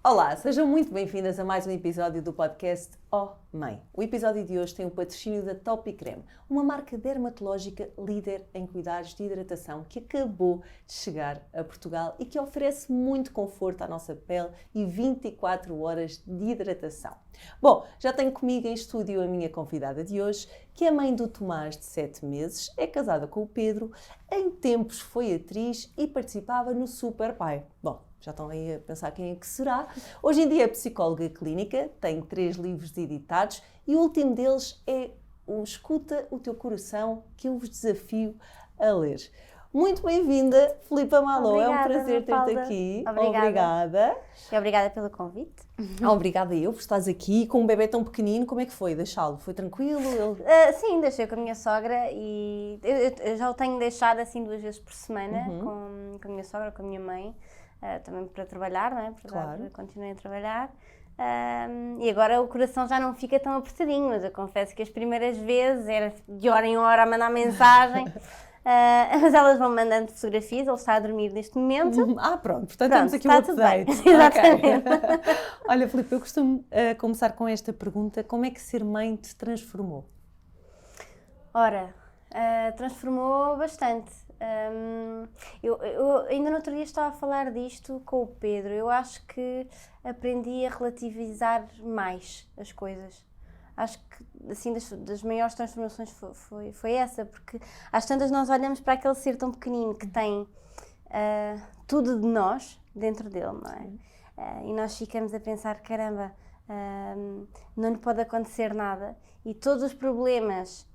Olá, sejam muito bem-vindas a mais um episódio do podcast Oh Mãe. O episódio de hoje tem o patrocínio da Topicrem, uma marca dermatológica líder em cuidados de hidratação que acabou de chegar a Portugal e que oferece muito conforto à nossa pele e 24 horas de hidratação. Bom, já tenho comigo em estúdio a minha convidada de hoje, que é mãe do Tomás de 7 meses, é casada com o Pedro, em tempos foi atriz e participava no Super Pai. Bom, já estão aí a pensar quem é que será. Hoje em dia é psicóloga clínica, tem 3 livros editados e o último deles é o Escuta o Teu Coração, que eu vos desafio a ler. Muito bem-vinda, Filipa Malou. Obrigada, é um prazer ter-te Mafalda. aqui. Obrigada. E obrigada pelo convite. Obrigada eu por estares aqui com um bebê tão pequenino. Como é que foi deixá-lo? Foi tranquilo? Sim, deixei com a minha sogra e eu já o tenho deixado assim 2 vezes por semana com a minha sogra, com a minha mãe. Também para trabalhar, não é? Claro. Continuei a trabalhar. E agora o coração já não fica tão apertadinho, mas eu confesso que as primeiras vezes era de hora em hora a mandar mensagem. Mas elas vão mandando fotografias, ele está a dormir neste momento. Pronto, portanto temos aqui um está tudo bem. update. Exatamente. Okay. Olha, Filipe, eu costumo começar com esta pergunta: como é que ser mãe te transformou? Ora, transformou bastante. Eu ainda no outro dia estava a falar disto com o Pedro. Eu acho que aprendi a relativizar mais as coisas. Acho que assim das maiores transformações foi essa, porque às tantas nós olhamos para aquele ser tão pequenino que tem tudo de nós dentro dele, não é? E nós ficamos a pensar, caramba, não lhe pode acontecer nada, e todos os problemas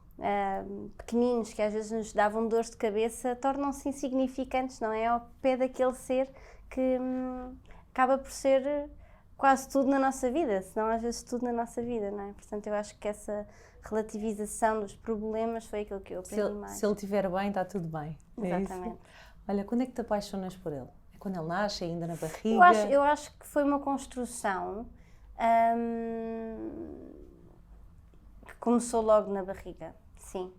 pequeninos que às vezes nos davam dores de cabeça tornam-se insignificantes, não é? Ao pé daquele ser que acaba por ser quase tudo na nossa vida, se não às vezes tudo na nossa vida, não é? Portanto, eu acho que essa relativização dos problemas foi aquilo que eu aprendi mais. Se ele estiver bem, está tudo bem. Exatamente. Olha, quando é que te apaixonas por ele? É quando ele nasce, ainda na barriga? Eu acho que foi uma construção que começou logo na barriga, sim.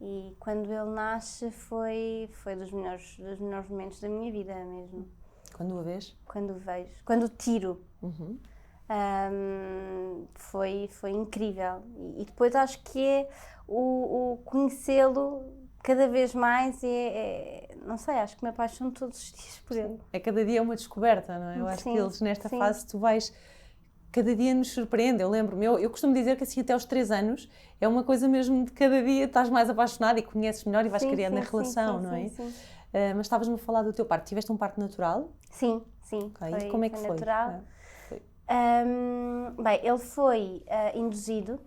E quando ele nasce foi dos melhores momentos da minha vida mesmo. Quando o vês? Quando o vejo, quando o tiro. Foi incrível. E depois acho que é o conhecê-lo cada vez mais, não sei, acho que me apaixono todos os dias por ele. É cada dia uma descoberta, não é? Eu acho que eles nesta fase tu vais... Cada dia nos surpreende, eu lembro-me, eu costumo dizer que assim até aos 3 anos é uma coisa mesmo de cada dia estás mais apaixonada e conheces melhor e vais criando a relação, não é? Sim. Mas estavas-me a falar do teu parto, tiveste um parto natural? Sim. Okay. Como é que foi? Natural. Bem, ele foi induzido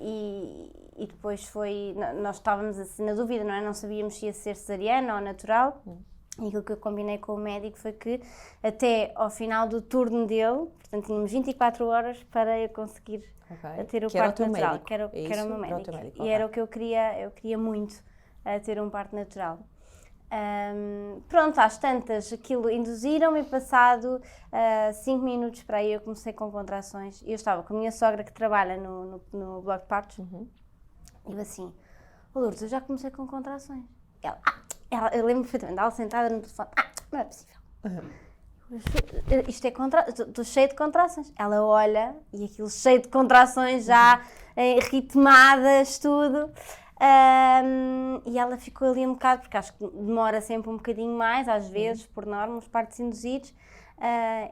e depois foi, nós estávamos assim na dúvida, não é? Não sabíamos se ia ser cesariana ou natural. E aquilo que eu combinei com o médico foi que até ao final do turno dele, portanto tínhamos 24 horas para eu conseguir ter o parto natural, que era o meu médico. E era o que eu queria muito, ter um parto natural. Pronto, às tantas, aquilo induziram-me e passado 5 minutos para aí eu comecei com contrações. Eu estava com a minha sogra que trabalha no bloco de partos e eu assim, Lourdes, eu já comecei com contrações. Eu lembro perfeitamente, ela sentada no telefone, não é possível. Isto estou cheia de contrações. Ela olha e aquilo cheio de contrações já ritmadas, tudo. E ela ficou ali um bocado, porque acho que demora sempre um bocadinho mais, às vezes, por norma, os partos induzidos.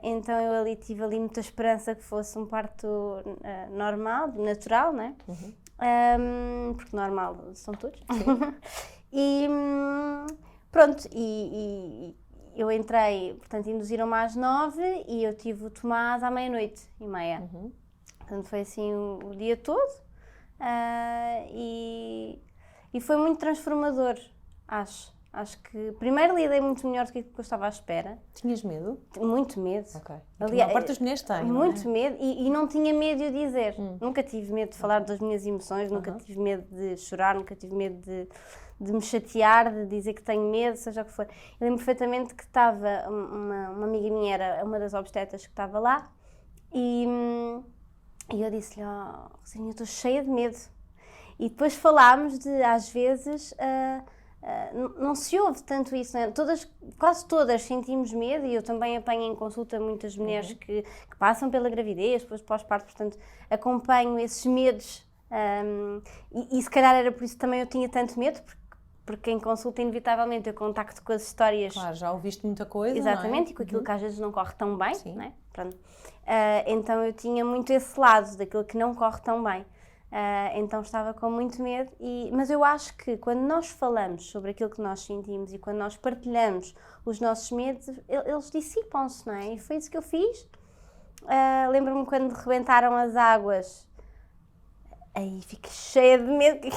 Então eu tive ali muita esperança que fosse um parto normal, natural, não é? Porque normal são todos. E pronto, e eu entrei, portanto induziram-me às 9 e eu tive o Tomás à 00:30. Portanto foi assim o dia todo e foi muito transformador, acho. Acho que primeiro lidei muito melhor do que eu estava à espera. Tinhas medo? Muito medo. Ok. Aliás, a maior parte das mulheres tem, muito medo e não tinha medo de o dizer. Nunca tive medo de falar das minhas emoções, nunca tive medo de chorar, nunca tive medo de me chatear, de dizer que tenho medo, seja o que for. Eu lembro perfeitamente que estava uma amiga minha, era uma das obstetras que estava lá, e eu disse-lhe, Rosinha, eu estou cheia de medo. E depois falámos de, às vezes, não se ouve tanto isso, não é? Quase todas sentimos medo, e eu também apanho em consulta muitas mulheres que passam pela gravidez, depois pós-parto, portanto acompanho esses medos, e se calhar era por isso que também eu tinha tanto medo, porque em consulta inevitavelmente eu contacto com as histórias. Claro, já ouviste muita coisa, exatamente, não é? E com aquilo que às vezes não corre tão bem, Sim. não é? Pronto. Então eu tinha muito esse lado daquilo que não corre tão bem. Então estava com muito medo, mas eu acho que quando nós falamos sobre aquilo que nós sentimos e quando nós partilhamos os nossos medos, eles dissipam-se, não é? E foi isso que eu fiz. Lembro-me quando rebentaram as águas, aí fiquei cheia de medo.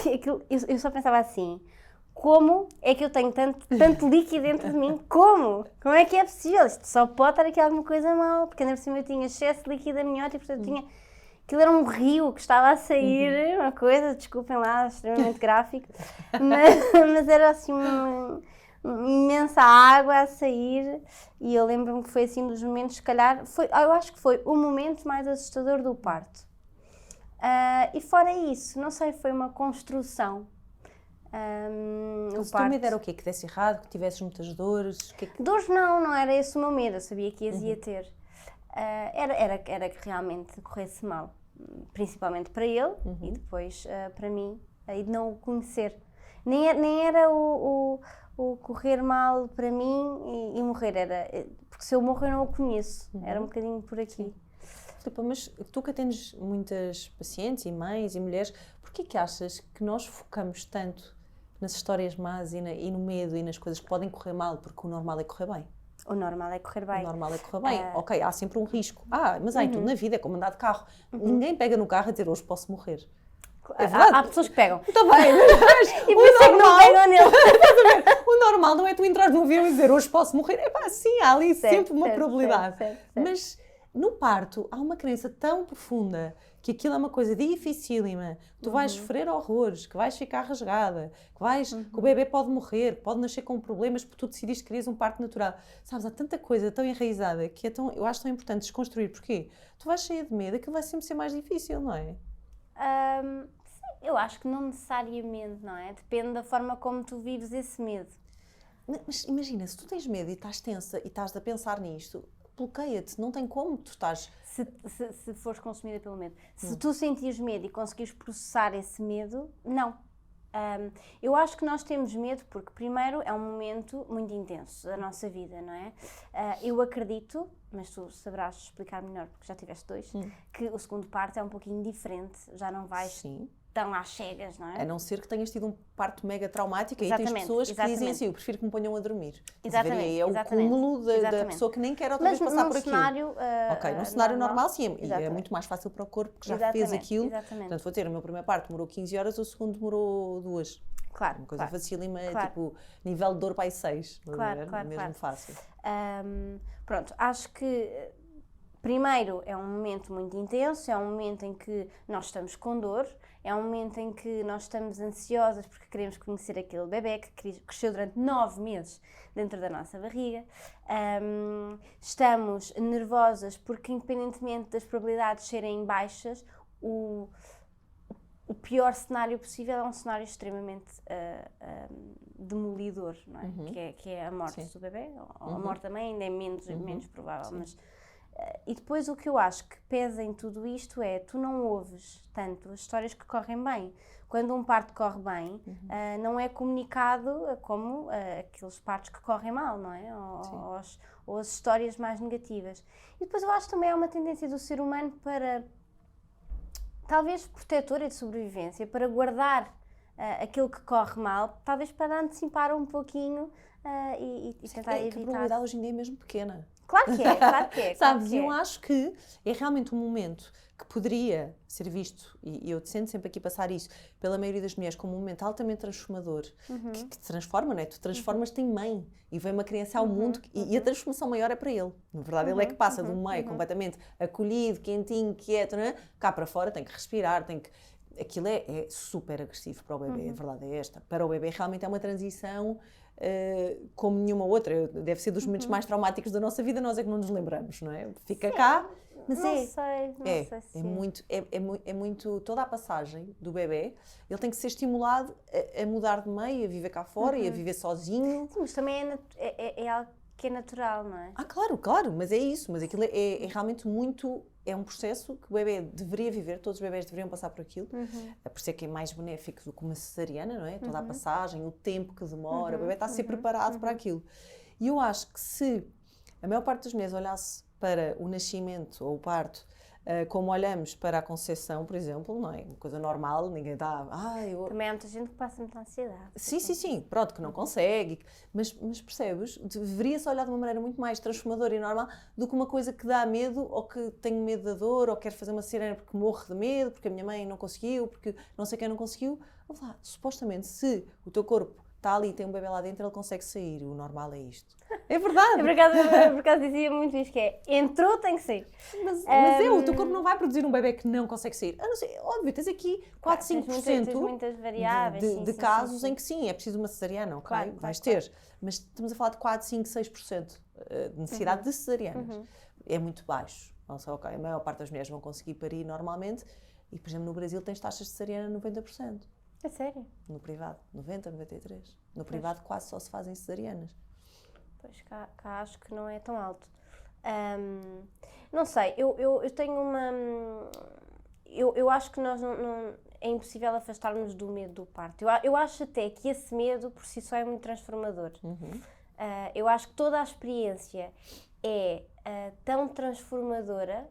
Eu só pensava assim: como é que eu tenho tanto líquido dentro de mim? Como? Como é que é possível? Isto só pode estar aqui alguma coisa mal, porque ainda por cima eu tinha excesso de líquido amniótico, portanto tinha... Aquilo era um rio que estava a sair, uma coisa, desculpem lá, extremamente gráfico, mas era assim uma imensa água a sair, e eu lembro-me que foi assim dos momentos, se calhar, eu acho que foi o momento mais assustador do parto. E fora isso, não sei, foi uma construção. O teu medo era o quê? Que desse errado, que tivesses muitas dores? Dores não era esse o meu medo, eu sabia que as ia ter. Era que realmente corresse mal, principalmente para ele e depois para mim, e de não o conhecer. Nem era o correr mal para mim e morrer, porque se eu morro eu não o conheço, era um bocadinho por aqui. Filipa, mas tu que atendes muitas pacientes e mães e mulheres, porquê que achas que nós focamos tanto nas histórias más e no medo e nas coisas que podem correr mal, porque o normal é correr bem? O normal é correr bem. O normal é correr bem. Ok, há sempre um risco. Mas há em tudo na vida, é como andar de carro. Ninguém pega no carro a dizer hoje posso morrer. É verdade. Há pessoas que pegam. Está bem, mas e por isso é que não pegam nele. O normal não é tu entrar no avião e dizer hoje posso morrer. Sim, há ali sempre uma probabilidade. Certo. Mas no parto há uma crença tão profunda que aquilo é uma coisa dificílima, tu vais sofrer horrores, que vais ficar rasgada, que o bebê pode morrer, que pode nascer com problemas porque tu decidiste que querias um parto natural. Sabes, há tanta coisa tão enraizada que eu acho tão importante desconstruir. Porquê? Tu vais cheia de medo, aquilo vai sempre ser mais difícil, não é? Sim, eu acho que não necessariamente, não é? Depende da forma como tu vives esse medo. Mas imagina, se tu tens medo e estás tensa e estás a pensar nisto, bloqueia-te, não tem como tu estás... Se fores consumida pelo medo. Se tu sentires medo e conseguires processar esse medo, não. Eu acho que nós temos medo porque, primeiro, é um momento muito intenso da nossa vida, não é? Eu acredito, mas tu saberás explicar melhor porque já tiveste dois, que o segundo parto é um pouquinho diferente, já não vais... Sim. Tão às cegas, não é? A não ser que tenhas tido um parto mega traumático, e aí tens pessoas que dizem assim, eu prefiro que me ponham a dormir. Exatamente. É o cúmulo da pessoa que nem quer outra vez passar por aquilo. Num cenário normal sim, e é muito mais fácil para o corpo porque já fez aquilo. Portanto, vou ter, o meu primeiro parto demorou 15 horas, o segundo demorou 2. Claro. Uma coisa facílima, tipo, nível de dor para aí 6. Mesmo fácil. Pronto, acho que... Primeiro, é um momento muito intenso, é um momento em que nós estamos com dor, é um momento em que nós estamos ansiosas porque queremos conhecer aquele bebê que cresceu durante 9 meses dentro da nossa barriga. Estamos nervosas porque, independentemente das probabilidades serem baixas, o pior cenário possível é um cenário extremamente demolidor, não é? Que é a morte do bebê, ou a morte da mãe ainda é menos provável, mas... E depois o que eu acho que pesa em tudo isto é, tu não ouves tanto as histórias que correm bem. Quando um parto corre bem, não é comunicado como aqueles partos que correm mal, não é? Ou as histórias mais negativas. E depois eu acho que também há uma tendência do ser humano para, talvez protetora de sobrevivência, para guardar aquilo que corre mal, talvez para antecipar um pouquinho e tentar evitar. A probabilidade hoje em dia é mesmo pequena. Claro que é. Sabes, eu acho que é realmente um momento que poderia ser visto, e eu tento sempre aqui passar isso, pela maioria das mulheres como um momento altamente transformador, que te transforma, não é? Tu transformas-te em mãe e vem uma criança ao mundo e a transformação maior é para ele. Na verdade, ele é que passa de um meio completamente acolhido, quentinho, quieto, não é? Cá para fora tem que respirar, aquilo é super agressivo para o bebê, a verdade é esta. Para o bebê realmente é uma transição como nenhuma outra. Deve ser dos momentos mais traumáticos da nossa vida, nós é que não nos lembramos, não é? Fica cá Mas não sei se... é muito, toda a passagem do bebê, ele tem que ser estimulado a mudar de meio, a viver cá fora e a viver sozinho. Sim, mas também é algo que é natural, não é? Claro, mas é isso, mas aquilo é realmente muito, é um processo que o bebê deveria viver, todos os bebés deveriam passar por aquilo, por isso é que é mais benéfico do que uma cesariana, não é? Toda a passagem, o tempo que demora, o bebê está a ser preparado para aquilo. E eu acho que se a maior parte das mulheres olhasse para o nascimento ou o parto como olhamos para a concepção, por exemplo, não é? Uma coisa normal, ninguém está... Também há muita gente que passa muita ansiedade. Sim, pronto, que não consegue, mas percebes? Deveria-se olhar de uma maneira muito mais transformadora e normal do que uma coisa que dá medo, ou que tenho medo da dor, ou quero fazer uma cesariana porque morro de medo, porque a minha mãe não conseguiu, porque não sei quem não conseguiu. Vamos lá, supostamente, se o teu corpo está ali, tem um bebê lá dentro, ele consegue sair. O normal é isto. É verdade. Eu por acaso dizia muito isto, que é, entrou, tem que sair. Mas o teu corpo não vai produzir um bebê que não consegue sair. A não ser, óbvio, tens aqui 4, 5% tens muitas variáveis, de casos em que sim, é preciso uma cesariana, ok? Claro, vais ter. Mas estamos a falar de 4, 5, 6% de necessidade de cesarianas. É muito baixo. Não sei, ok, a maior parte das mulheres vão conseguir parir normalmente e, por exemplo, no Brasil tens taxas de cesariana 90%. É sério? No privado, 90, 93. No privado quase só se fazem cesarianas. Pois, cá acho que não é tão alto. Não sei, eu tenho uma... Eu acho que nós não é impossível afastarmos do medo do parto. Eu acho até que esse medo por si só é muito transformador. Eu acho que toda a experiência é tão transformadora,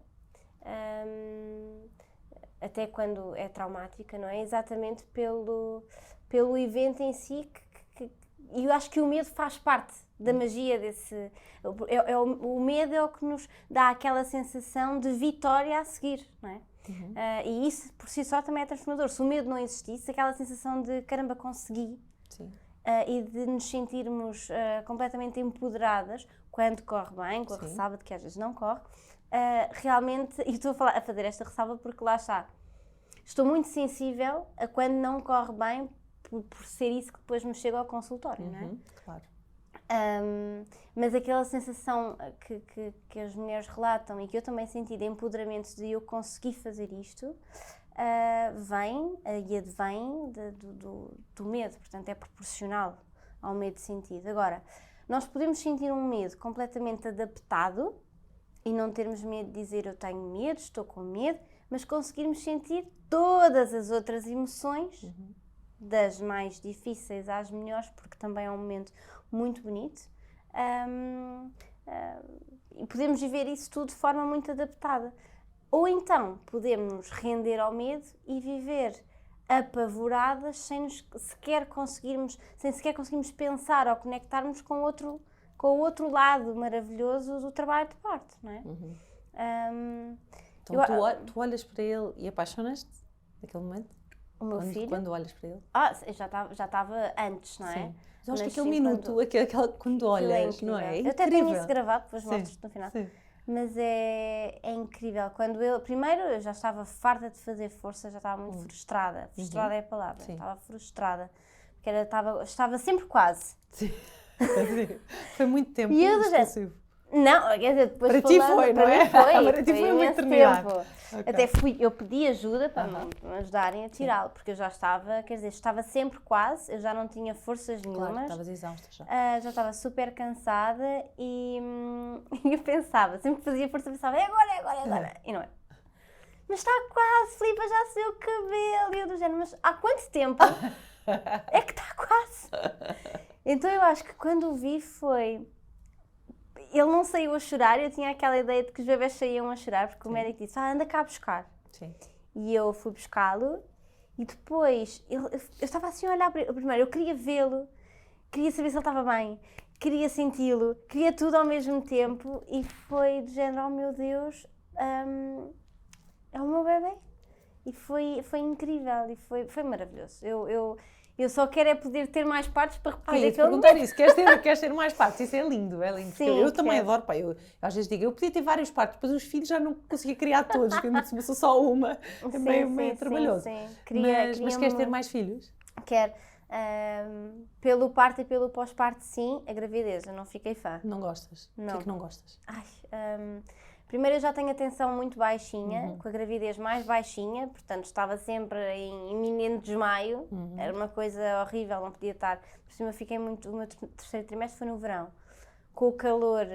até quando é traumática, não é? Exatamente pelo evento em si, e eu acho que o medo faz parte da magia desse... O medo é o que nos dá aquela sensação de vitória a seguir, não é? E isso por si só também é transformador. Se o medo não existisse, aquela sensação de caramba, consegui, e de nos sentirmos completamente empoderadas quando corre bem, com a ressalva de que às vezes não corre, realmente, e estou a fazer esta ressalva porque lá está, estou muito sensível a quando não corre bem, por ser isso que depois me chega ao consultório, não é? Claro. Mas aquela sensação que as mulheres relatam e que eu também senti de empoderamento de eu conseguir fazer isto, vem e advém do medo, portanto é proporcional ao medo sentido. Agora, nós podemos sentir um medo completamente adaptado e não termos medo de dizer eu tenho medo, estou com medo, mas conseguirmos sentir todas as outras emoções, das mais difíceis às melhores, porque também é um momento muito bonito, e podemos viver isso tudo de forma muito adaptada. Ou então podemos nos render ao medo e viver apavoradas sem sequer conseguirmos pensar ou conectarmos com o outro lado maravilhoso do trabalho de parto, não é? Então tu olhas para ele e apaixonas-te naquele momento? O meu filho? Quando olhas para ele? Já estava antes, não é? Sim. Mas acho que Mas aquele minuto, quando olhas, não é? Eu até tenho isso gravado, depois mostro-te no final. Sim. Mas é incrível. Primeiro eu já estava farta de fazer força, já estava muito frustrada. Frustrada é a palavra. Sim. Estava frustrada. Porque estava sempre quase. Sim. Foi muito tempo E eu expulsivo. Não, quer dizer, depois para ti foi, não é? Para ti foi uma imenso eternidade. tempo. Até eu pedi ajuda para me ajudarem a tirá-lo, porque eu já estava, estava sempre quase, eu já não tinha forças nenhumas. Claro, estavas exausta já. Já estava super cansada e eu pensava, sempre que fazia força, pensava, é agora. E não é. Mas está quase, Filipa, já se deu o cabelo. E eu do género, mas há quanto tempo é que está quase? Então eu acho que quando o vi foi... Ele não saiu a chorar, eu tinha aquela ideia de que os bebés saíam a chorar, porque o médico disse, anda cá buscar. Sim. E eu fui buscá-lo e depois, eu estava assim a olhar para ele. Primeiro, eu queria vê-lo, queria saber se ele estava bem, queria senti-lo, queria tudo ao mesmo tempo e foi do género, oh meu Deus, é o meu bebê. E foi incrível e foi maravilhoso. Eu só quero é poder ter mais partes para repetir aquele momento. Perguntar isso, queres ter mais partes? Isso é lindo, é lindo. Sim, eu também adoro, pá, eu às vezes digo, eu podia ter várias partes, depois os filhos já não conseguia criar todos, porque eu sou só uma, é meio trabalhoso. Sim. Mas queres ter mais filhos? Quero. Pelo parto e pelo pós-parto, sim, a gravidez, eu não fiquei fã. Não gostas? Não. O que é que não gostas? Primeiro eu já tenho a tensão muito baixinha, com a gravidez mais baixinha, portanto estava sempre em iminente desmaio, era uma coisa horrível, não podia estar. Por cima fiquei muito, o meu terceiro trimestre foi no verão, com o calor,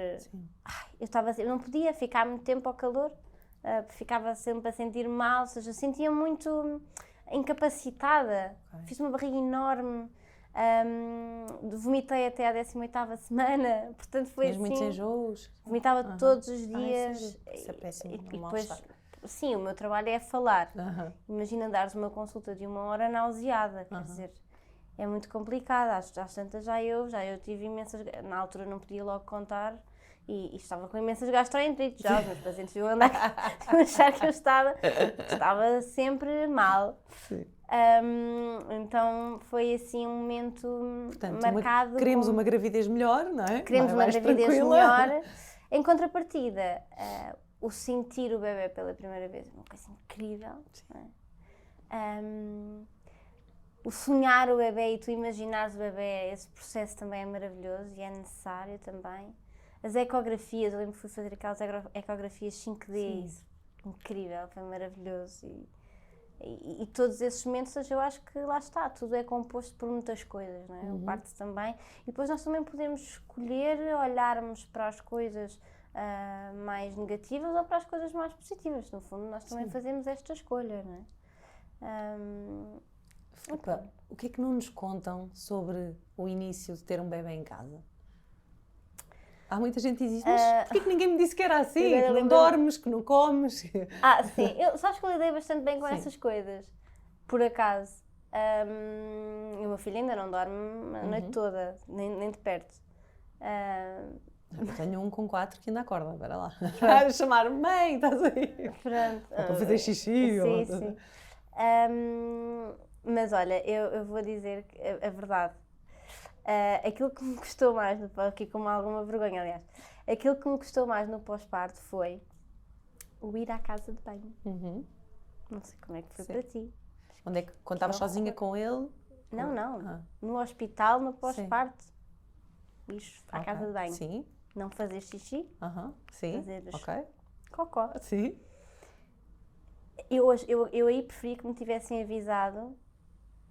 eu não podia ficar muito tempo ao calor, ficava sempre a sentir mal, ou seja, sentia muito incapacitada, fiz uma barriga enorme. Vomitei até à 18ª semana, portanto foi assim. Muitos enjoos? Vomitava todos os dias. Isso é péssimo, e depois, sim, o meu trabalho é falar. Imagina dares uma consulta de 1 hora nauseada, quer dizer, é muito complicado. Às tantas já eu tive imensas, na altura não podia logo contar e estava com imensas gastroenterites já, os meus pacientes iam andar a achar que eu estava sempre mal. Sim. Então foi assim um momento, portanto, marcado. Queremos uma gravidez melhor, não é? Queremos uma gravidez melhor. Em contrapartida, o sentir o bebê pela primeira vez é uma coisa incrível. Não é? O sonhar o bebê e tu imaginares o bebê, esse processo também é maravilhoso e é necessário também. As ecografias, eu lembro que fui fazer aquelas ecografias 5D, isso, incrível, foi maravilhoso. E todos esses momentos, eu acho que lá está, tudo é composto por muitas coisas, não é? Parte também. E depois nós também podemos escolher olharmos para as coisas mais negativas ou para as coisas mais positivas. No fundo, nós também fazemos esta escolha, não é? Filipa, o que é que não nos contam sobre o início de ter um bebê em casa? Há muita gente que diz, mas porquê que ninguém me disse que era assim? Que não dormes, que não comes? Sim. Sabes que eu lidei bastante bem com essas coisas, por acaso. E o meu filho ainda não dorme a noite toda, nem de perto. Eu tenho um com 4 que ainda acorda, espera lá. Chamar-me, mãe, estás aí? Pronto. Ou para fazer xixi. Sim. Mas olha, eu vou dizer a verdade. Aquilo que me custou mais, aqui com alguma vergonha, aliás, aquilo que me custou mais no pós-parto foi o ir à casa de banho. Não sei como é que foi para ti. Onde é que, quando estavas sozinha com ele? Não. No hospital, no pós-parto, ir à casa de banho. Sim. Não fazer xixi. Sim. Fazer cocó. Sim. Eu aí preferi que me tivessem avisado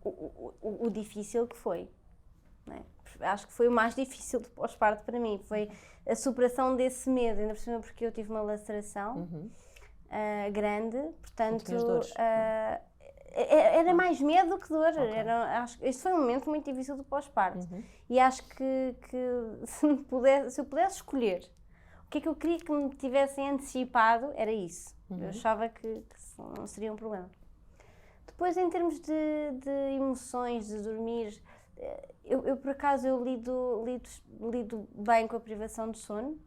o difícil que foi. Não é? Acho que foi o mais difícil do pós-parto para mim, foi a superação desse medo, ainda por cima porque eu tive uma laceração grande, portanto era mais medo do que dor. Este foi um momento muito difícil do pós-parto e acho que se eu pudesse escolher o que é que eu queria que me tivessem antecipado, era isso. Eu achava que não seria um problema. Depois, em termos de emoções, de dormir, eu por acaso eu lido bem com a privação de sono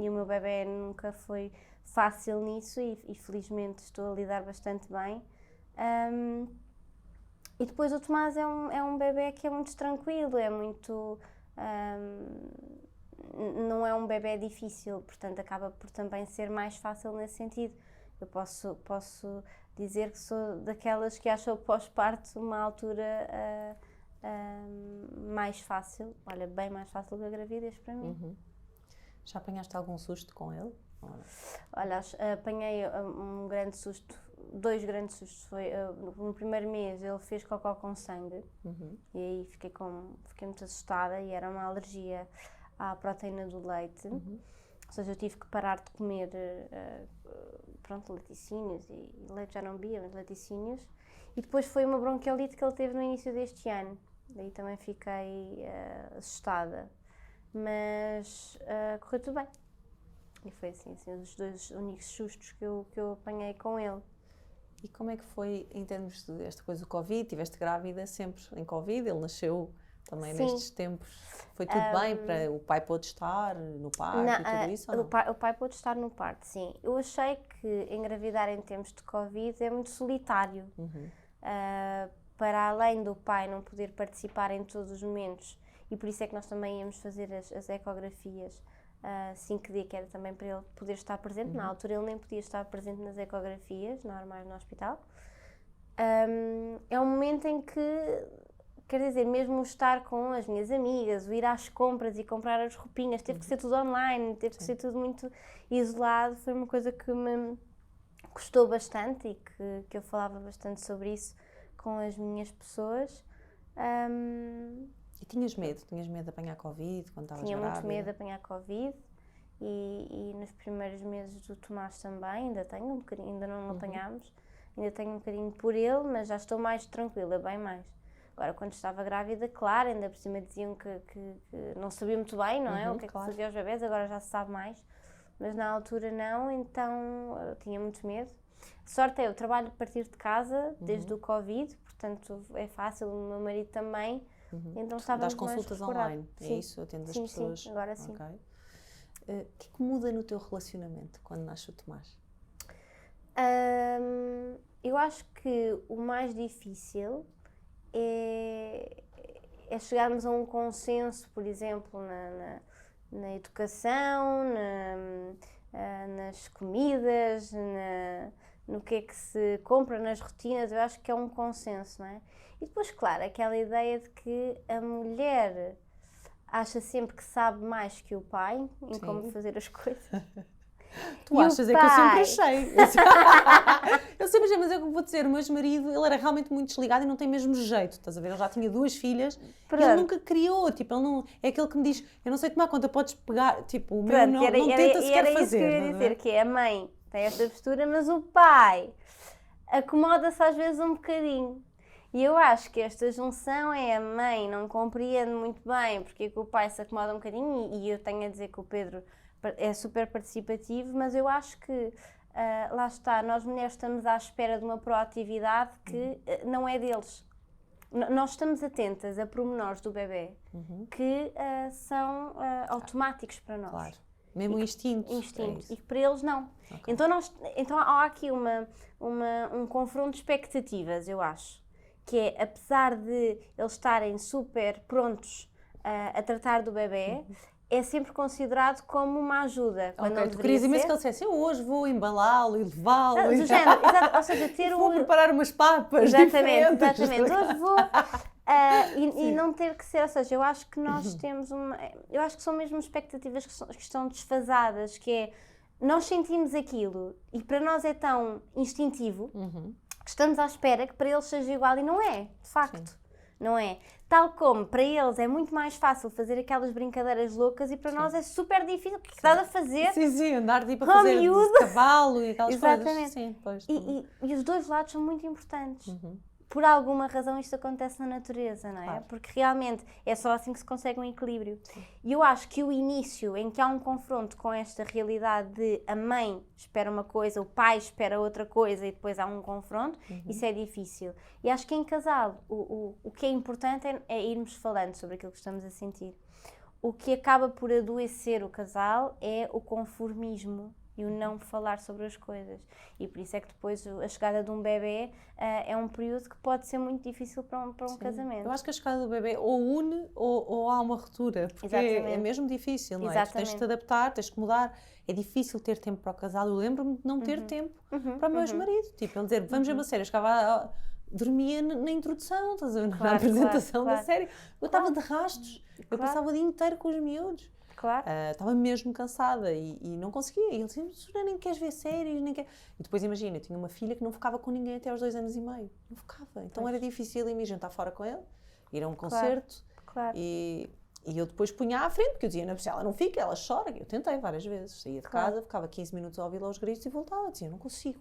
e o meu bebê nunca foi fácil nisso e felizmente estou a lidar bastante bem. E depois o Tomás é um bebê que é muito tranquilo, é muito... não é um bebê difícil, portanto acaba por também ser mais fácil nesse sentido. Eu posso dizer que sou daquelas que acham o pós-parto uma altura mais fácil, olha, bem mais fácil que a gravidez para mim. Já apanhaste algum susto com ele? Olha, apanhei um grande susto, 2 grandes sustos. Foi, no primeiro mês ele fez cocó com sangue e aí fiquei muito assustada e era uma alergia à proteína do leite. Ou seja, eu tive que parar de comer laticínios e leite já não bebia, mas laticínios. E depois foi uma bronquiolite que ele teve no início deste ano. Daí também fiquei assustada. Mas correu tudo bem. E foi assim os 2 únicos sustos que eu apanhei com ele. E como é que foi em termos desta coisa do Covid? Tiveste grávida sempre em Covid? Ele nasceu também nestes tempos? Foi tudo bem? Para o pai pôde estar no parto e tudo isso? Ou não? O pai pôde estar no parto, sim. Eu achei que engravidar em tempos de Covid é muito solitário. Para além do pai não poder participar em todos os momentos, e por isso é que nós também íamos fazer as ecografias 5D, que era também para ele poder estar presente. Na altura ele nem podia estar presente nas ecografias normais no hospital. É um momento em que quer dizer, mesmo o estar com as minhas amigas, o ir às compras e comprar as roupinhas, teve que ser tudo online, teve que ser tudo muito isolado, foi uma coisa que me custou bastante e que eu falava bastante sobre isso com as minhas pessoas. E tinhas medo? Tinhas medo de apanhar Covid quando estavas grávida? Tinha muito medo de apanhar Covid e nos primeiros meses do Tomás também, ainda tenho um bocadinho, ainda não apanhámos, ainda tenho um bocadinho por ele, mas já estou mais tranquila, bem mais. Agora, quando estava grávida, claro, ainda por cima diziam que não sabia muito bem, não é? O que é que fazia aos bebés, agora já se sabe mais, mas na altura não, então eu tinha muito medo. A sorte é, eu trabalho a partir de casa, desde o Covid, portanto é fácil, o meu marido também, então estávamos mais consultas recordados. online, é Sim. isso? Atendes as Sim, pessoas? sim, agora sim. Okay. O que é que muda no teu relacionamento quando nasce o Tomás? Eu acho que o mais difícil é chegarmos a um consenso, por exemplo, na educação, nas comidas, no que é que se compra, nas rotinas. Eu acho que é um consenso, não é? E depois, claro, aquela ideia de que a mulher acha sempre que sabe mais que o pai em como fazer as coisas. Tu achas, é que eu sempre achei. Eu sempre achei, mas é o que vou dizer, o meu ex-marido, ele era realmente muito desligado e não tem mesmo jeito, estás a ver? Ele já tinha 2 filhas e ele nunca criou, tipo, ele não, é aquele que me diz, eu não sei tomar conta, podes pegar, tipo, o meu não tenta sequer fazer. Era isso que eu ia dizer, que é a mãe tem esta postura, mas o pai acomoda-se às vezes um bocadinho. E eu acho que esta junção é a mãe não compreende muito bem porque é que o pai se acomoda um bocadinho e eu tenho a dizer que o Pedro é super participativo, mas eu acho que, lá está, nós mulheres estamos à espera de uma proatividade que não é deles. Nós estamos atentas a pormenores do bebê que são automáticos para nós. Claro. Mesmo o instinto. E que para eles não. Okay. Então há aqui um confronto de expectativas, eu acho. Que é, apesar de eles estarem super prontos a tratar do bebê, é sempre considerado como uma ajuda. Quando tu querias imenso que ele dissesse, eu hoje vou embalá-lo e levá-lo. Do género, exato, ou seja, ter vou preparar umas papas exatamente. Hoje vou... e não ter que ser, ou seja, eu acho que nós temos eu acho que são mesmo expectativas que estão desfasadas, que é, nós sentimos aquilo e para nós é tão instintivo que estamos à espera que para eles seja igual e não é, de facto. Sim. Não é? Tal como para eles é muito mais fácil fazer aquelas brincadeiras loucas e para nós é super difícil. O que estás a fazer? Sim, andar tipo a fazer de cavalo e aquelas Exatamente. coisas. Sim, pois. E os dois lados são muito importantes. Por alguma razão isto acontece na natureza, não é? Claro. Porque realmente é só assim que se consegue um equilíbrio. E eu acho que o início em que há um confronto com esta realidade de a mãe espera uma coisa, o pai espera outra coisa e depois há um confronto, isso é difícil. E acho que em casal o que é importante é irmos falando sobre aquilo que estamos a sentir. O que acaba por adoecer o casal é o conformismo e o não falar sobre as coisas. E por isso é que depois a chegada de um bebê é um período que pode ser muito difícil para um casamento. Eu acho que a chegada do bebê ou une ou há uma ruptura, porque é mesmo difícil, não é? Tu tens de te adaptar, tens de mudar. É difícil ter tempo para o casal. Eu lembro-me de não ter tempo para o meu ex-marido. Tipo, ele dizer, vamos ver uma série. Eu chegava dormia na introdução, estás a ver? Na apresentação da série. Eu estava de rastos. Eu passava o dia inteiro com os miúdos. Claro. Estava mesmo cansada e não conseguia. E ele dizia, Susana, nem queres ver séries, nem quer... E depois, imagina, eu tinha uma filha que não ficava com ninguém até aos 2 anos e meio. Não ficava. Então era difícil ir jantar fora com ele, ir a um concerto. Claro. E eu depois punha à frente, porque eu dizia, não, se ela não fica, ela chora. Eu tentei várias vezes. Saía de casa, ficava 15 minutos a ouvi-la aos gritos e voltava. Eu dizia, não consigo.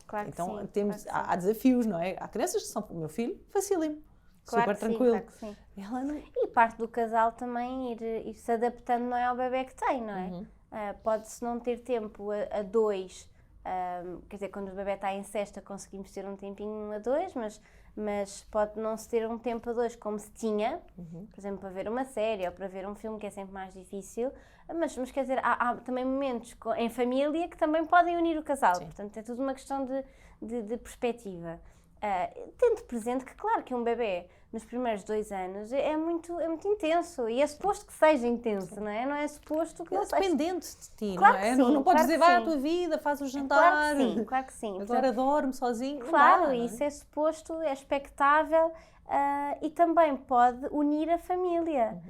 Claro então que sim, temos, claro que há desafios, não é? Há crianças que são, o meu filho, facílimo. Claro super tranquilo. Claro que sim. Ela não... E parte do casal também ir se adaptando, não é, ao bebê que tem, não é? Pode-se não ter tempo a dois, quer dizer, quando o bebê está em cesta conseguimos ter um tempinho a dois, mas pode não se ter um tempo a dois como se tinha, por exemplo, para ver uma série ou para ver um filme, que é sempre mais difícil, mas quer dizer, há também momentos em família que também podem unir o casal, portanto é tudo uma questão de perspectiva. tendo presente que, claro, que um bebê nos primeiros 2 anos é muito intenso e é suposto que seja intenso, não é? Não é suposto que Ele ele é seja... dependente de ti, Claro não que é? sim, Não podes claro dizer, que vai à sim. tua vida, faz o jantar, Claro que sim. agora dorme sozinho. Não Claro, dá, não é? isso é suposto, é expectável e também pode unir a família.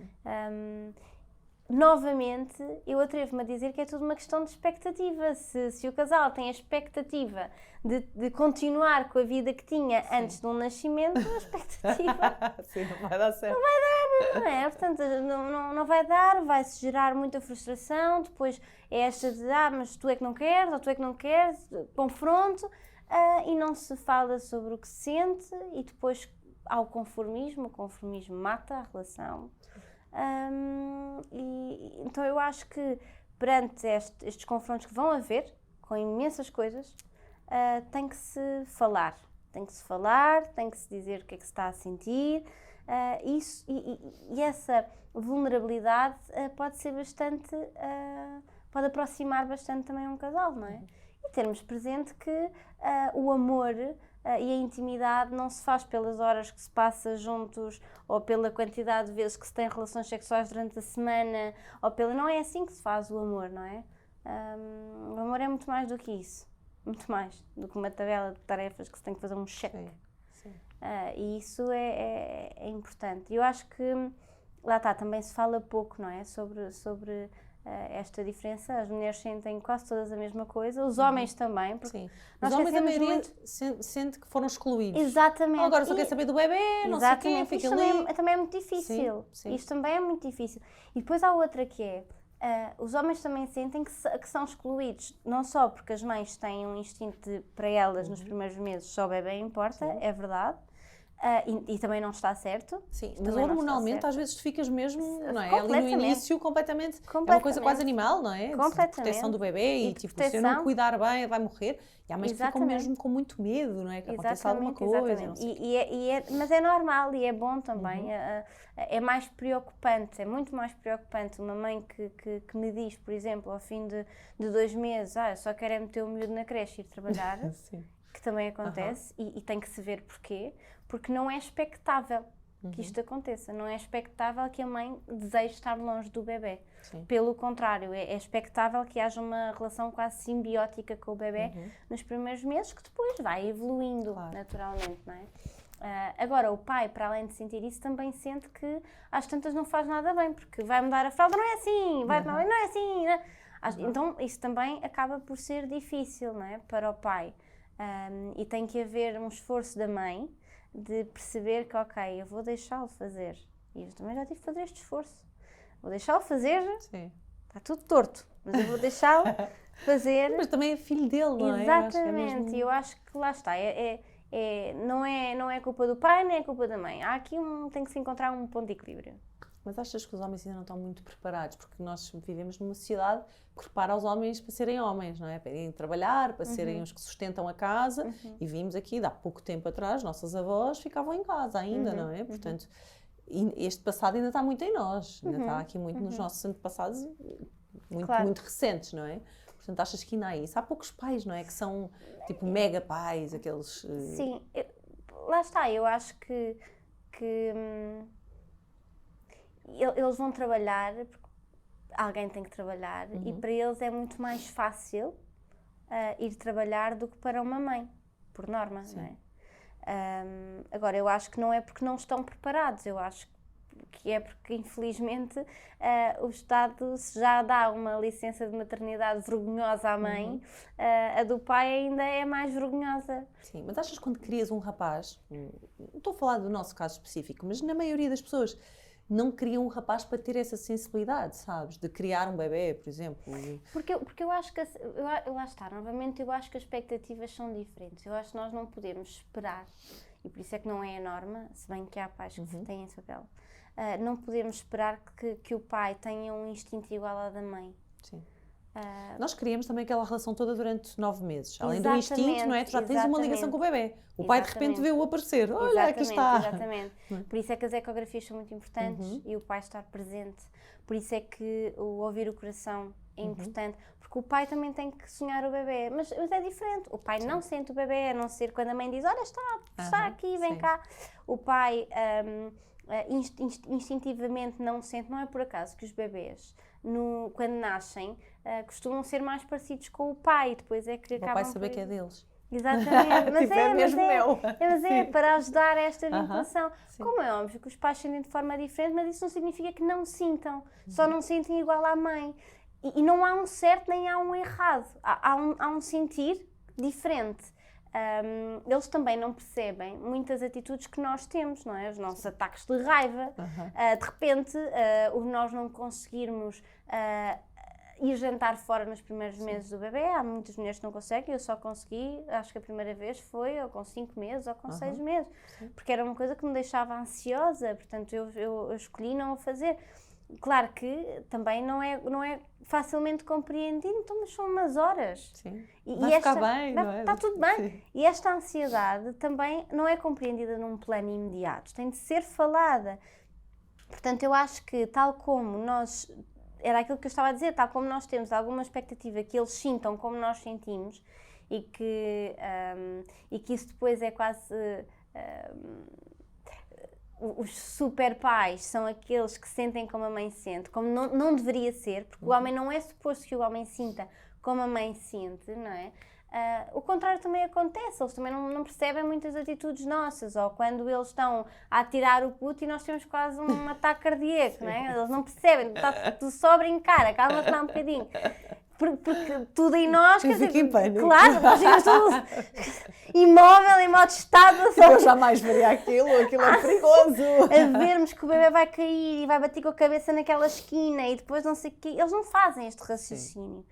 Novamente, eu atrevo-me a dizer que é tudo uma questão de expectativa. Se o casal tem a expectativa de continuar com a vida que tinha antes de um nascimento, a expectativa Sim, não vai dar certo. não é? Portanto, não vai dar, vai-se gerar muita frustração. Depois é esta de, mas tu é que não queres, ou tu é que não queres, confronto, e não se fala sobre o que se sente, e depois há o conformismo mata a relação. Então eu acho que perante estes confrontos que vão haver, com imensas coisas, tem que se falar, tem que se dizer o que é que se está a sentir, e essa vulnerabilidade pode ser bastante, pode aproximar bastante também um casal, não é? E termos presente que o amor e a intimidade não se faz pelas horas que se passa juntos ou pela quantidade de vezes que se tem relações sexuais durante a semana, não é assim que se faz o amor, não é? O amor é muito mais do que isso, muito mais do que uma tabela de tarefas que se tem que fazer um cheque. Sim. E isso é importante. E eu acho que, lá está, também se fala pouco, não é? Sobre esta diferença. As mulheres sentem quase todas a mesma coisa, os homens também. Porque Sim. nós Os homens, a maioria, muito... sente que foram excluídos. Exatamente. Agora só quer saber do bebê, não sei o quê, fica ali. Também é muito difícil. Sim. Isto também é muito difícil. E depois há outra que é, os homens também sentem que são excluídos, não só porque as mães têm um instinto para elas nos primeiros meses, só o bebê importa, é verdade. E também não está certo. Sim, mas hormonalmente às vezes tu ficas mesmo, não é? Ali no início completamente. É uma coisa quase animal, não é? De proteção do bebê e tipo, se eu não cuidar bem vai morrer. E há mães que ficam mesmo com muito medo, não é? Que aconteça alguma coisa. Mas é normal e é bom também. É mais preocupante, é muito mais preocupante uma mãe que me diz, por exemplo, ao fim de 2 meses, eu só quero é meter o miúdo na creche e ir trabalhar. Sim. Que também acontece, e tem que se ver porquê, porque não é expectável que isto aconteça, não é expectável que a mãe deseje estar longe do bebê. Sim. Pelo contrário, é expectável que haja uma relação quase simbiótica com o bebê nos primeiros meses, que depois vai evoluindo naturalmente, não é? Agora, o pai, para além de sentir isso, também sente que às tantas não faz nada bem, porque vai mudar a fralda, não é assim, não é assim, não é? Então isso também acaba por ser difícil, não é? Para o pai. E tem que haver um esforço da mãe de perceber que, ok, eu vou deixá-lo fazer. E eu também já tive que fazer este esforço. Vou deixá-lo fazer, Sim. Está tudo torto, mas eu vou deixá-lo fazer. Mas também é filho dele, não é? Exatamente, e eu acho que lá está. Não é culpa do pai, nem é culpa da mãe. Há aqui tem que se encontrar um ponto de equilíbrio. Mas achas que os homens ainda não estão muito preparados? Porque nós vivemos numa sociedade que prepara os homens para serem homens, não é? Para irem trabalhar, para serem os que sustentam a casa. E vimos aqui, há pouco tempo atrás, nossas avós ficavam em casa ainda, não é? Portanto, este passado ainda está muito em nós. Ainda está aqui muito nos nossos antepassados, muito recentes, não é? Portanto, achas que ainda há isso? Há poucos pais, não é? Que são, tipo, mega pais, aqueles... Sim, lá está. Eu acho que eles vão trabalhar, porque alguém tem que trabalhar, e para eles é muito mais fácil ir trabalhar do que para uma mãe, por norma, não é? Agora, eu acho que não é porque não estão preparados, eu acho que é porque, infelizmente, o Estado já dá uma licença de maternidade vergonhosa à mãe, a do pai ainda é mais vergonhosa. Sim, mas achas que quando crias um rapaz, não estou a falar do nosso caso específico, mas na maioria das pessoas não criam um rapaz para ter essa sensibilidade, sabes? De criar um bebê, por exemplo. Porque eu acho que, lá está, novamente, eu acho que as expectativas são diferentes. Eu acho que nós não podemos esperar, e por isso é que não é a norma, se bem que há pais que têm esse papel, não podemos esperar que o pai tenha um instinto igual ao da mãe. Sim. Nós criamos também aquela relação toda durante 9 meses. Além do instinto, não é? Tu já tens uma ligação com o bebê. O pai de repente vê-o aparecer. Olha, aqui está. Exatamente. Por isso é que as ecografias são muito importantes e o pai estar presente. Por isso é que o ouvir o coração é importante, porque o pai também tem que sonhar o bebê, mas é diferente, o pai não sente o bebê, a não ser quando a mãe diz, olha, está aqui, vem cá, o pai instintivamente não sente, não é por acaso que os bebês, quando nascem, costumam ser mais parecidos com o pai, depois é que acabam o pai saber que é deles. Exatamente, mas tipo, é mesmo meu. Mas é para ajudar a esta vinculação. Sim. Como é óbvio que os pais sentem de forma diferente, mas isso não significa que não sintam, só não sentem igual à mãe. E não há um certo nem há um errado, há um sentir diferente. Eles também não percebem muitas atitudes que nós temos, não é? Os nossos ataques de raiva, de repente, nós não conseguirmos ir jantar fora nos primeiros meses do bebê. Há muitas mulheres que não conseguem, eu só consegui, acho que a primeira vez foi ou com 5 meses ou com 6 meses, porque era uma coisa que me deixava ansiosa, portanto eu escolhi não o fazer. Claro que também não é facilmente compreendido, então, mas são umas horas. Sim. Vai ficar bem, não é? Está tudo bem. Sim. E esta ansiedade também não é compreendida num plano imediato, tem de ser falada. Portanto, eu acho que tal como nós... Era aquilo que eu estava a dizer, tal como nós temos alguma expectativa que eles sintam como nós sentimos e que isso depois é quase... os super pais são aqueles que sentem como a mãe sente, como não deveria ser, porque o homem não é suposto que o homem sinta como a mãe sente, não é? O contrário também acontece, eles também não percebem muitas atitudes nossas, ou quando eles estão a atirar o puto e nós temos quase um ataque cardíaco, não é? Eles não percebem, tu só a brincar, acalma-te lá um bocadinho. Porque tudo em nós, quer dizer, claro, nós ficamos todos imóvel, em modo estado. Eu jamais faria aquilo é perigoso. A vermos que o bebê vai cair e vai bater com a cabeça naquela esquina e depois não sei o quê, eles não fazem este raciocínio.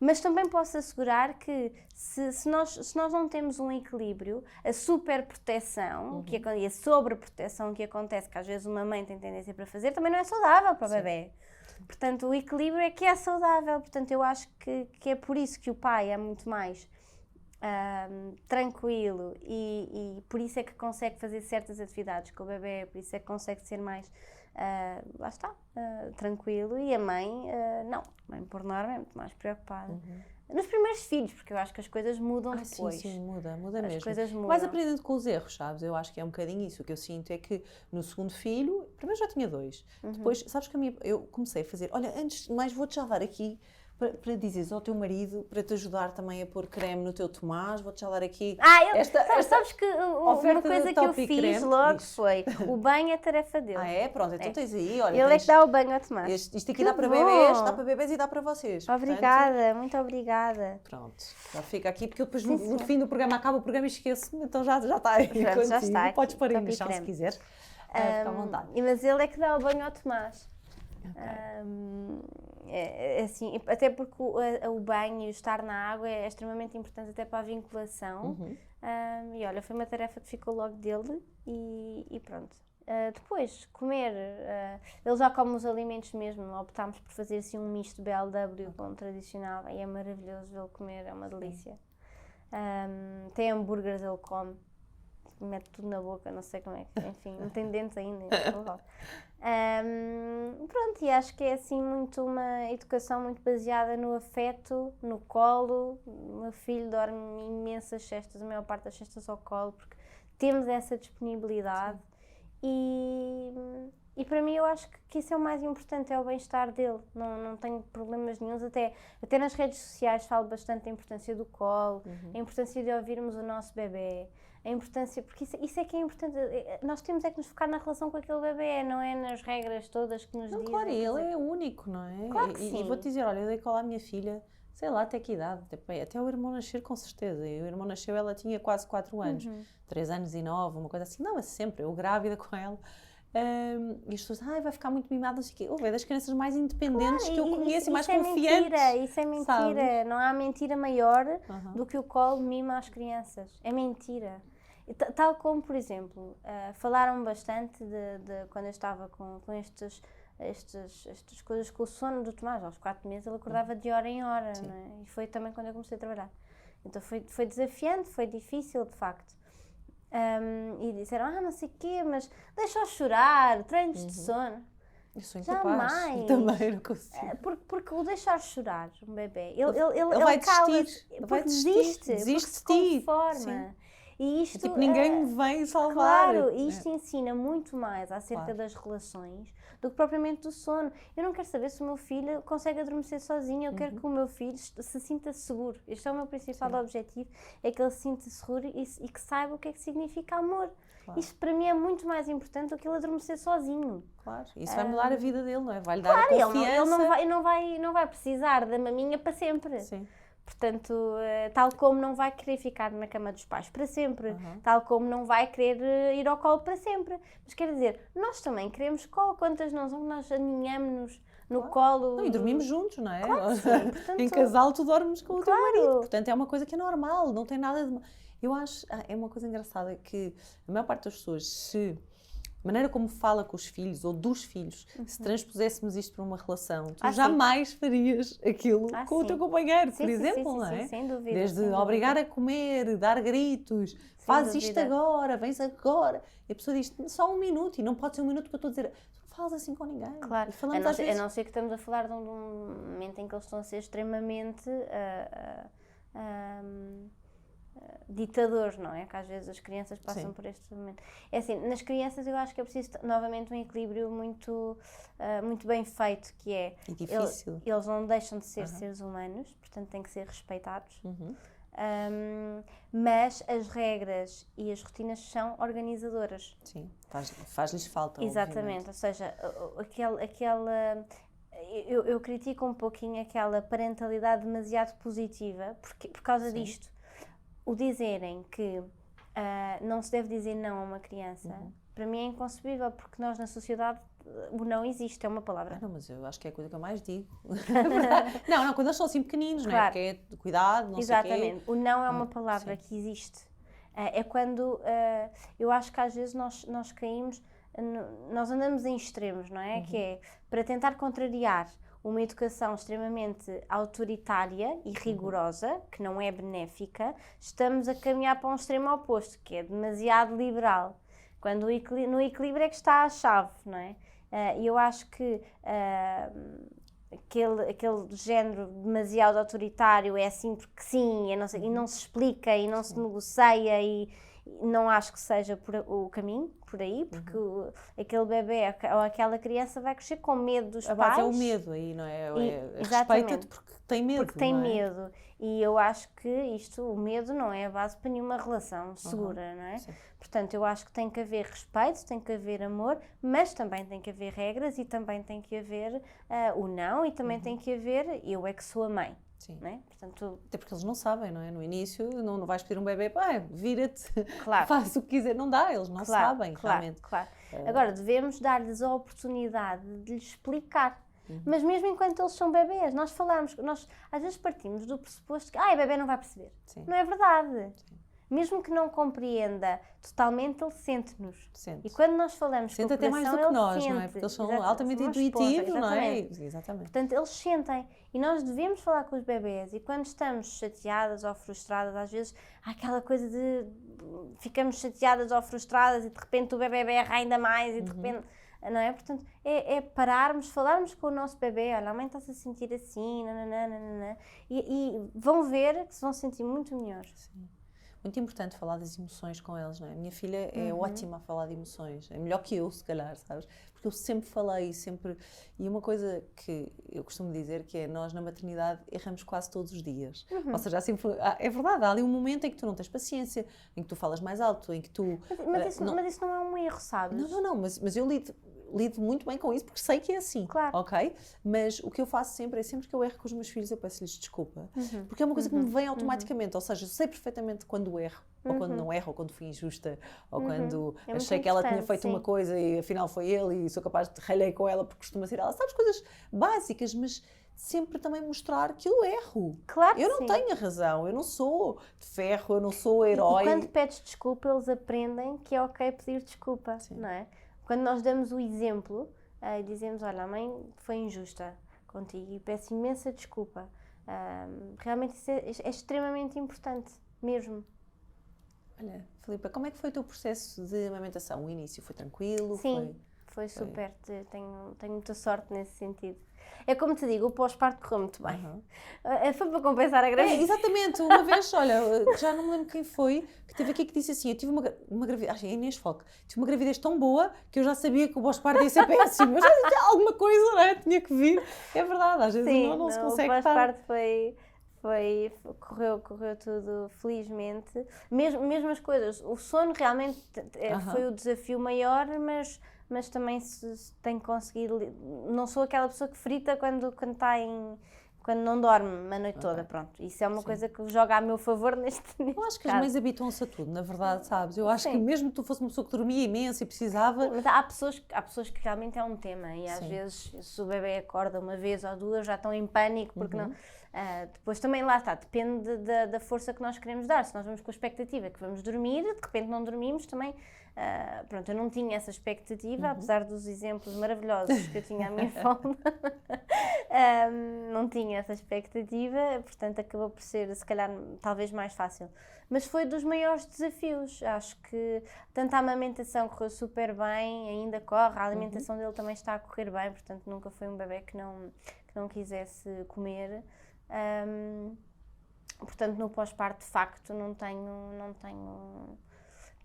Mas também posso assegurar que se nós não temos um equilíbrio, a superproteção e a sobreproteção que acontece, que às vezes uma mãe tem tendência para fazer, também não é saudável para o bebê. Portanto, o equilíbrio é que é saudável. Portanto, eu acho que é por isso que o pai é muito mais tranquilo e por isso é que consegue fazer certas atividades com o bebê, por isso é que consegue ser mais, lá está, tranquilo, e a mãe, não. A mãe, por norma, é muito mais preocupada. Nos primeiros filhos, porque eu acho que as coisas mudam depois. Sim, muda as mesmo. Coisas mudam. Vais aprendendo com os erros, sabes? Eu acho que é um bocadinho isso. O que eu sinto é que no segundo filho, primeiro já tinha 2. Depois, sabes que eu comecei a fazer, olha, antes de mais vou-te já dar aqui para dizeres ao teu marido, para te ajudar também a pôr creme no teu Tomás, vou-te já dar aqui sabes que uma coisa que eu fiz logo foi, o banho é tarefa dele. É? Pronto, então tens aí, olha. Ele é que dá o banho ao Tomás. Isto aqui dá para bebês e dá para vocês. Obrigada, portanto, muito obrigada. Pronto, já fica aqui, porque depois no fim do programa acaba o programa e esqueço-me, então já está aí. Pronto, já está. Podes pôr aí no chão se quiseres. Fica à vontade. Mas ele é que dá o banho ao Tomás. Assim, até porque o banho e o estar na água é extremamente importante até para a vinculação. E olha, foi uma tarefa que ficou logo dele e pronto. Depois, comer, ele já come os alimentos mesmo, optámos por fazer assim um misto BLW com o tradicional e é maravilhoso vê-lo comer, é uma delícia. Tem hambúrgueres, ele come. Mete tudo na boca, não sei como é que, enfim, não tem dentes ainda. Pronto, e acho que é assim muito uma educação muito baseada no afeto, no colo. O meu filho dorme imensas cestas, a maior parte das cestas ao colo, porque temos essa disponibilidade. E para mim eu acho que isso é o mais importante, é o bem-estar dele. Não tenho problemas nenhuns, até nas redes sociais falo bastante da importância do colo, a importância de ouvirmos o nosso bebê, a importância, porque isso é que é importante, nós temos é que nos focar na relação com aquele bebê, não é nas regras todas que nos dizem. Claro, ele é único, não é? Claro que sim. E vou-te dizer, olha, eu dei cola à minha filha, sei lá até que idade, até o irmão nascer com certeza, e o irmão nasceu, ela tinha quase 4 anos, 3 anos e 9, uma coisa assim, não, é sempre, eu grávida com ela. E as pessoas, vai ficar muito mimada, não sei o quê. É das crianças mais independentes que eu conheço e mais confiantes. Isso é mentira, sabes? Não há mentira maior do que o colo mima às crianças. É mentira. Tal como, por exemplo, falaram bastante de quando eu estava com estas coisas com o sono do Tomás. Aos 4 meses ele acordava de hora em hora, não é? E foi também quando eu comecei a trabalhar. Então foi desafiante, foi difícil de facto. E disseram, não sei o quê, mas deixa-o chorar, treinos de sono. Eu sou incapaz. Jamais. Também não consigo. Porque o deixar chorar um bebê, ele vai cala-se, desistir. Ele porque vai desistir. desiste Desiste de se ti. conforma. Sim. E isto, Tipo, ninguém me vem salvar. claro, isto ensina muito mais acerca das relações do que propriamente do sono. Eu não quero saber se o meu filho consegue adormecer sozinho, eu quero que o meu filho se sinta seguro. Este é o meu principal objetivo, é que ele se sinta seguro e que saiba o que é que significa amor. Claro. Isto para mim é muito mais importante do que ele adormecer sozinho. Claro, isso vai mudar a vida dele, não é? Vai-lhe dar a confiança. Ele não vai precisar da maminha para sempre. Sim. Portanto, tal como não vai querer ficar na cama dos pais para sempre, tal como não vai querer ir ao colo para sempre. Mas quer dizer, nós também queremos colo. Quantas não são que nós aninhamos no colo? Não, e dormimos juntos, não é? Claro que sim. Portanto, em casal tu dormes com o teu claro. marido. Portanto, é uma coisa que é normal, não tem nada de... Eu acho, é uma coisa engraçada que a maior parte das pessoas, a maneira como fala com os filhos ou dos filhos, se transpuséssemos isto para uma relação, tu jamais farias aquilo com o teu companheiro, por exemplo, não é? Sim, sem dúvida. Desde sem obrigar dúvida. a comer, dar gritos, faz isto agora, vens agora. E a pessoa diz só 1 minuto, e não pode ser 1 minuto que eu estou a dizer, tu não falas assim com ninguém. Claro, E falamos às vezes... a não ser que estamos a falar de um momento em que eles estão a ser extremamente ditadores, não é? Que às vezes as crianças passam por este momento. É assim, nas crianças eu acho que é preciso novamente um equilíbrio muito bem feito, que é... E difícil. Eles não deixam de ser seres humanos, portanto têm que ser respeitados. Mas as regras e as rotinas são organizadoras. Sim, faz-lhes falta. Exatamente, ou seja, eu critico um pouquinho aquela parentalidade demasiado positiva por causa disto. O dizerem que não se deve dizer não a uma criança, para mim é inconcebível, porque nós na sociedade o não existe, é uma palavra. Não, mas eu acho que é a coisa que eu mais digo. não, quando eles são assim pequeninos, não é? Porque é cuidado, não sei o quê. Exatamente, o não é uma palavra que existe. É quando, eu acho que às vezes nós caímos, nós andamos em extremos, não é? Que é, para tentar contrariar uma educação extremamente autoritária e rigorosa, que não é benéfica, estamos a caminhar para um extremo oposto, que é demasiado liberal. Quando no equilíbrio é que está a chave, não é? E eu acho que aquele género demasiado autoritário é assim porque sim, e não se explica e não se negocia, e não acho que seja o caminho por aí, porque aquele bebê ou aquela criança vai crescer com medo dos pais. A base é o medo aí, não é? Respeita-te porque tem medo. Porque tem medo. E eu acho que o medo não é a base para nenhuma relação segura, não é? Sim. Portanto, eu acho que tem que haver respeito, tem que haver amor, mas também tem que haver regras e também tem que haver o não, e também tem que haver eu é que sou a mãe. Sim. Não é? Portanto, até porque eles não sabem, não é? No início não vais pedir um bebê, vira-te, claro. faz o que quiser, não dá, eles não sabem realmente. Claro. Agora, devemos dar-lhes a oportunidade de lhes explicar. Mas mesmo enquanto eles são bebês, nós às vezes partimos do pressuposto que o bebê não vai perceber. Sim. Não é verdade. Sim. Mesmo que não compreenda totalmente, ele sente-nos. Sente. E quando nós falamos com o coração, até mais do que nós, sente. não é? Porque eles são altamente intuitivos, não é? Exatamente. Portanto, eles sentem. E nós devemos falar com os bebés. E quando estamos chateadas ou frustradas, às vezes há aquela coisa de ficamos chateadas ou frustradas e de repente o bebê berra ainda mais e de repente... Não é? Portanto, é pararmos, falarmos com o nosso bebê, olha, a mãe está-se a sentir assim, nananana, e vão ver que se vão sentir muito melhor. Sim. Muito importante falar das emoções com eles, não é? A minha filha é ótima a falar de emoções, é melhor que eu, se calhar, sabes? Porque eu sempre falei, e uma coisa que eu costumo dizer que é, nós na maternidade erramos quase todos os dias. Ou seja, assim, é verdade, há ali um momento em que tu não tens paciência, em que tu falas mais alto, em que tu... Mas isso não é um erro, sabes? Não, mas eu lido muito bem com isso, porque sei que é assim, claro. Ok? Mas o que eu faço sempre que eu erro com os meus filhos, eu peço-lhes desculpa, porque é uma coisa que me vem automaticamente, ou seja, eu sei perfeitamente quando erro, ou quando não erro, ou quando fui injusta, ou quando achei que ela tinha feito uma coisa e afinal foi ele e sou capaz de ralhei com ela porque costuma ser ela, sabes, coisas básicas, mas sempre também mostrar que eu erro. Claro que eu não tenho a razão, eu não sou de ferro, eu não sou herói. E quando pedes desculpa, eles aprendem que é ok pedir desculpa, não é? Quando nós damos o exemplo e dizemos, olha, a mãe foi injusta contigo e peço imensa desculpa, realmente isso é extremamente importante, mesmo. Olha, Filipa, como é que foi o teu processo de amamentação? O início foi tranquilo? Sim, foi super. Tenho muita sorte nesse sentido. É como te digo, o pós-parto correu muito bem. Foi para compensar a gravidez. Exatamente. Uma vez, olha, já não me lembro quem foi, que teve aqui que disse assim, eu tive uma gravidez, acho que é Inês Foque, tive uma gravidez tão boa que eu já sabia que o pós-parto ia ser péssimo. Eu já tinha alguma coisa, não é? Tinha que vir. É verdade, às vezes Sim, não se consegue o estar. pós-parto correu tudo felizmente. Mesmo as coisas, o sono realmente foi o desafio maior, mas também se tem conseguido. Não sou aquela pessoa que frita quando não dorme a noite toda, pronto. Isso é uma coisa que joga a meu favor neste Eu acho que as caso. mães habituam-se a tudo, na verdade, sabes? Eu acho Sim. que mesmo que tu fosse uma pessoa que dormia imenso e precisava... Mas há pessoas que realmente é um tema e às Sim. vezes se o bebê acorda uma vez ou duas já estão em pânico porque não... depois também lá está, depende da força que nós queremos dar. Se nós vamos com a expectativa que vamos dormir, de repente não dormimos também. Pronto, eu não tinha essa expectativa, apesar dos exemplos maravilhosos que eu tinha à minha volta. Não tinha essa expectativa, portanto acabou por ser se calhar talvez mais fácil. Mas foi dos maiores desafios. Acho que tanto a amamentação correu super bem, ainda corre, a alimentação dele também está a correr bem, portanto nunca foi um bebê que não quisesse comer. Portanto, no pós-parto, de facto, não tenho,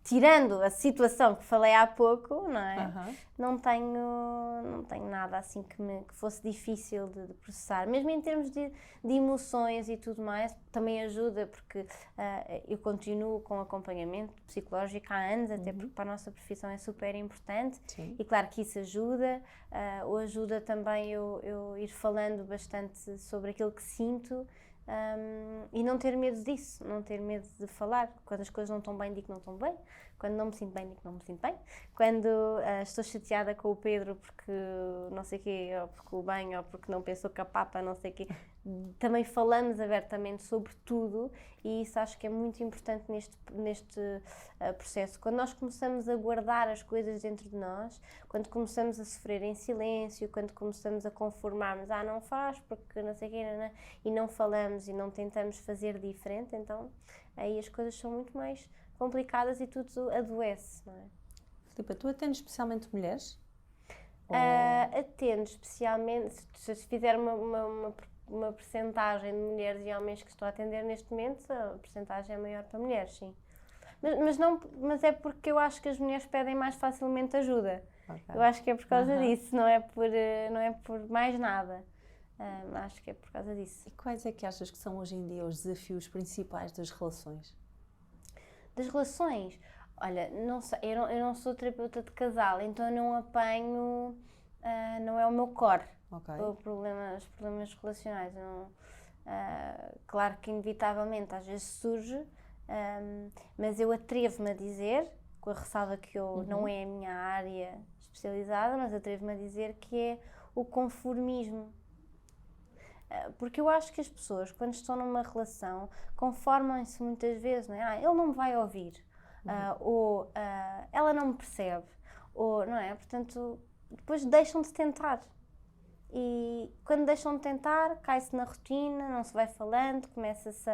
tirando a situação que falei há pouco, não é? Não tenho nada assim que fosse difícil de processar. Mesmo em termos de emoções e tudo mais, também ajuda, porque eu continuo com acompanhamento psicológico há anos, até porque para a nossa profissão é super importante. Sim. E claro que isso ajuda. Ou ajuda também eu ir falando bastante sobre aquilo que sinto. E não ter medo disso, não ter medo de falar. Quando as coisas não estão bem, digo que não estão bem. Quando não me sinto bem, digo que não me sinto bem. Quando estou chateada com o Pedro porque não sei o quê, ou porque o banho, ou porque não pensou com a papa, não sei o quê, também falamos abertamente sobre tudo e isso acho que é muito importante neste processo. Quando nós começamos a guardar as coisas dentro de nós, quando começamos a sofrer em silêncio, quando começamos a conformarmos, não faz porque não sei o quê, e não falamos e não tentamos fazer diferente, então aí as coisas são muito mais complicadas e tudo adoece, não é? Filipa, tu atendes especialmente mulheres? Atendo especialmente, se fizer uma percentagem de mulheres e homens que estou a atender neste momento, a percentagem é maior para mulheres, sim. Mas é porque eu acho que as mulheres pedem mais facilmente ajuda. Okay. Eu acho que é por causa disso, não é por mais nada. Acho que é por causa disso. E quais é que achas que são hoje em dia os desafios principais das relações? Das relações? Olha, não sei, eu não sou terapeuta de casal, então eu não apanho, não é o meu core. Okay. Os problemas relacionais. Claro que inevitavelmente às vezes surge, mas eu atrevo-me a dizer, com a ressalva que não é a minha área especializada, mas atrevo-me a dizer que é o conformismo. Porque eu acho que as pessoas, quando estão numa relação, conformam-se muitas vezes, não é? Ele não me vai ouvir, ou ela não me percebe, ou, não é? Portanto, depois deixam de tentar. E quando deixam de tentar, cai-se na rotina, não se vai falando, começa-se